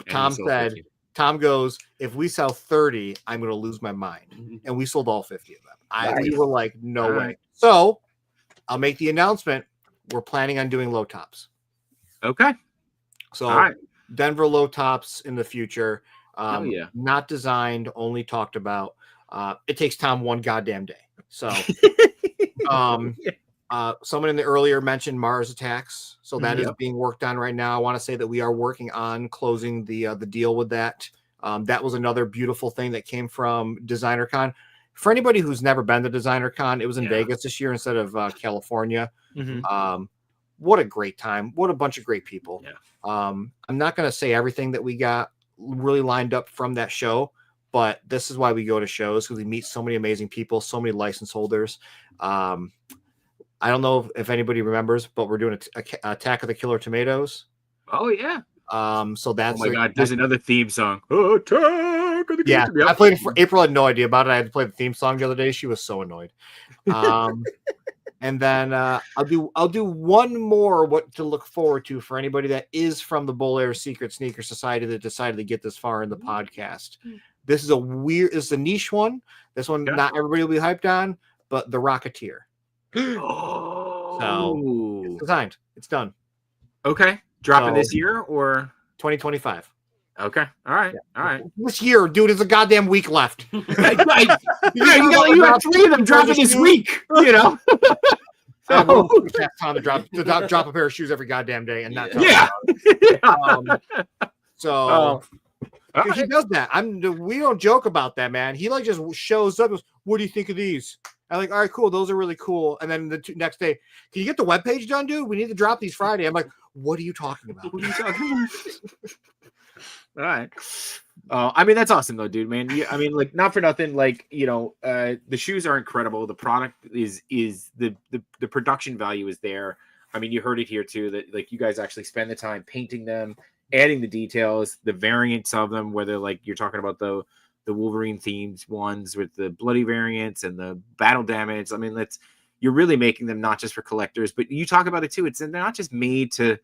Tom said. 50. Tom goes, if we sell 30, I'm going to lose my mind. And we sold all 50 of them. We were like, no way. So I'll make the announcement. We're planning on doing low tops. Okay. So Denver low tops in the future. Yeah. Not designed, only talked about. It takes Tom one goddamn day. So someone in the earlier mentioned Mars attacks. So that is being worked on right now. I want to say that we are working on closing the deal with that. That was another beautiful thing that came from Designer Con. For anybody who's never been to Designer Con, it was in Vegas this year instead of California. What a great time. What a bunch of great people. Yeah. I'm not going to say everything that we got really lined up from that show, but this is why we go to shows, because we meet so many amazing people, so many license holders. I don't know if anybody remembers, but we're doing Attack of the Killer Tomatoes. Oh yeah. So that's oh my god. There's another theme song. Attack of the Killer Tomatoes. I played it for April. Had no idea about it. I had to play the theme song the other day. She was so annoyed. And then I'll do one more what to look forward to for anybody that is from the Bull Air Secret Sneaker Society that decided to get this far in the podcast. This is a niche one. This one not everybody will be hyped on, but the Rocketeer. So it's designed. It's done. Okay. Dropping this year or 2025. Okay. All right. All right. This year, dude, is a goddamn week left. You have 3 of them dropping this week. You know. Time to drop a pair of shoes every goddamn day and not tell So he does that. We don't joke about that, man. He like just shows up. Goes, what do you think of these? I'm like, all right, cool. Those are really cool. And then the next day, can you get the webpage done, dude? We need to drop these Friday. I'm like, what are you talking about? What are you talking about? All right. I mean, that's awesome though, dude, man. I mean, like, not for nothing, like, you know, the shoes are incredible. The product is the production value is there. I mean, you heard it here too, that like you guys actually spend the time painting them, adding the details, the variants of them, whether like you're talking about the Wolverine themed ones with the bloody variants and the battle damage. I mean, you're really making them not just for collectors, but you talk about it too. They're not just made to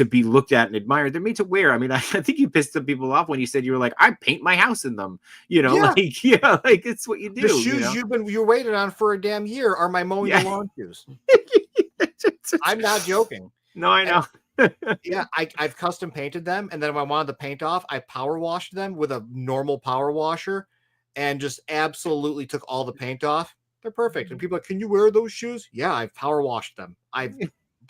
be looked at and admired. They're made to wear. I mean, I think you pissed some people off when you said you were like, I paint my house in them. You know, like it's what you do. The shoes you're waiting on for a damn year are my mowing the lawn shoes. I'm not joking. No, I know. I've custom painted them, and then if I wanted to paint off, I power washed them with a normal power washer and just absolutely took all the paint off. They're perfect. And people are like, can you wear those shoes? Yeah, I've power washed them. I've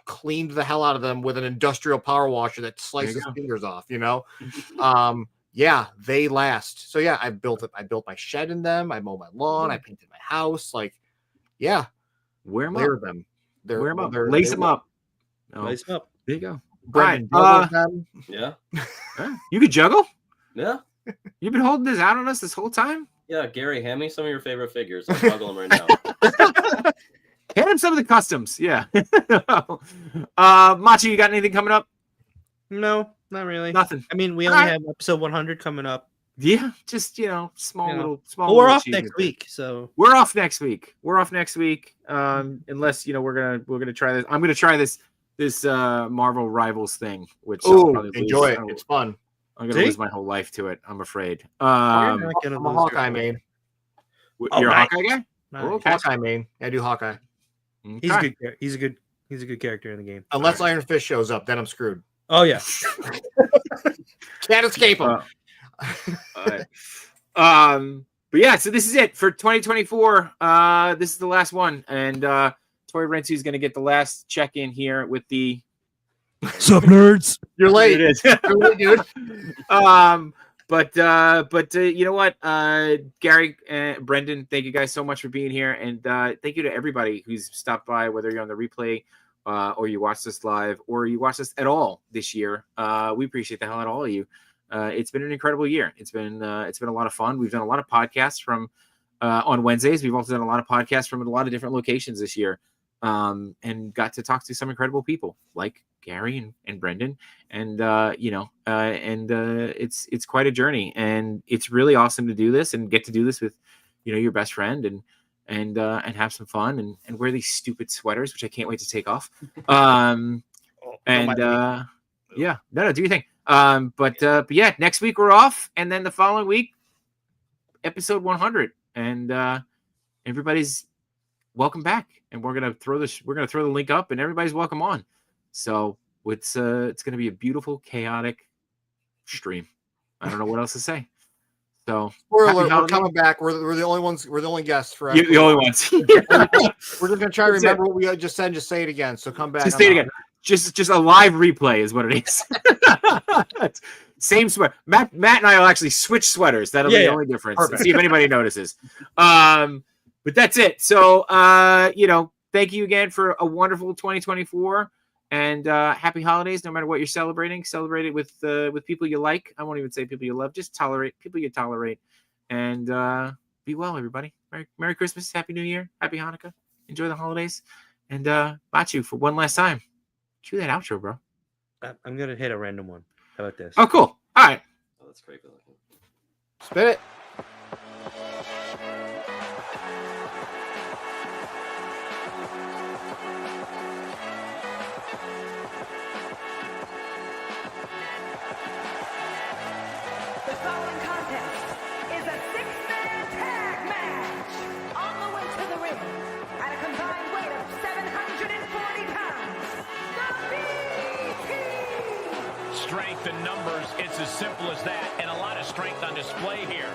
cleaned the hell out of them with an industrial power washer that slices fingers off, you know? They last. So I built my shed in them. I mow my lawn. I painted my house. Like, wear them layer up. them. Wear them up. Lace them up. Lace them up. There you go. Brian, yeah. You could juggle? Yeah. You've been holding this out on us this whole time? Yeah, Gary, hand me some of your favorite figures. I'll juggle them right now. Hand him some of the customs. Yeah. Machi, you got anything coming up? No, not really. Nothing. I mean, we only have episode 100 coming up. Yeah, just small. Well, we're off next week, so we're off next week. Unless we're gonna try this. I'm gonna try this Marvel Rivals thing, which enjoy it. It's fun. I'm gonna lose my whole life to it. I'm afraid. I'm a Hawkeye main. You're a Hawkeye guy? Nice. Okay. Hawkeye main. I do Hawkeye. Okay. He's a good character in the game. Unless Iron Fist shows up, then I'm screwed. Oh yeah. Can't escape him. But yeah, so this is it for 2024. This is the last one, and Toy Rensu is going to get the last check in here with the. Sup, nerds? You're late. It is. You're late, dude. But you know what, Gary and Brendan, thank you guys so much for being here, and thank you to everybody who's stopped by, whether you're on the replay, or you watched us live, or you watched us at all this year. We appreciate the hell out of all of you. It's been an incredible year. It's been a lot of fun. We've done a lot of podcasts from on Wednesdays. We've also done a lot of podcasts from a lot of different locations this year, and got to talk to some incredible people like Gary and Brendan, and it's quite a journey, and it's really awesome to do this and get to do this with your best friend and have some fun and wear these stupid sweaters, which I can't wait to take off. Do your thing. But yeah, next week we're off, and then the following week, episode 100, and everybody's welcome back, and we're gonna throw the link up, and everybody's welcome on. So it's going to be a beautiful, chaotic stream. I don't know what else to say. So spoiler alert, we're coming back. We're the only ones. We're the only guests for the only ones. We're just gonna try to remember what we just said. Just say it again. So come back. Just say it again. Just a live replay is what it is. Same sweater. Matt and I will actually switch sweaters. That'll be the only difference. See if anybody notices. But that's it. So thank you again for a wonderful 2024. And happy holidays, no matter what you're celebrating. Celebrate it with people you like. I won't even say people you love. Just tolerate people you tolerate. And be well, everybody. Merry Christmas, Happy New Year, Happy Hanukkah. Enjoy the holidays. And Machu, for one last time, cue that outro, bro. I'm going to hit a random one. How about this? Oh, cool. All right. Oh, that's great. Spin it. Strength in numbers, it's as simple as that, and a lot of strength on display here.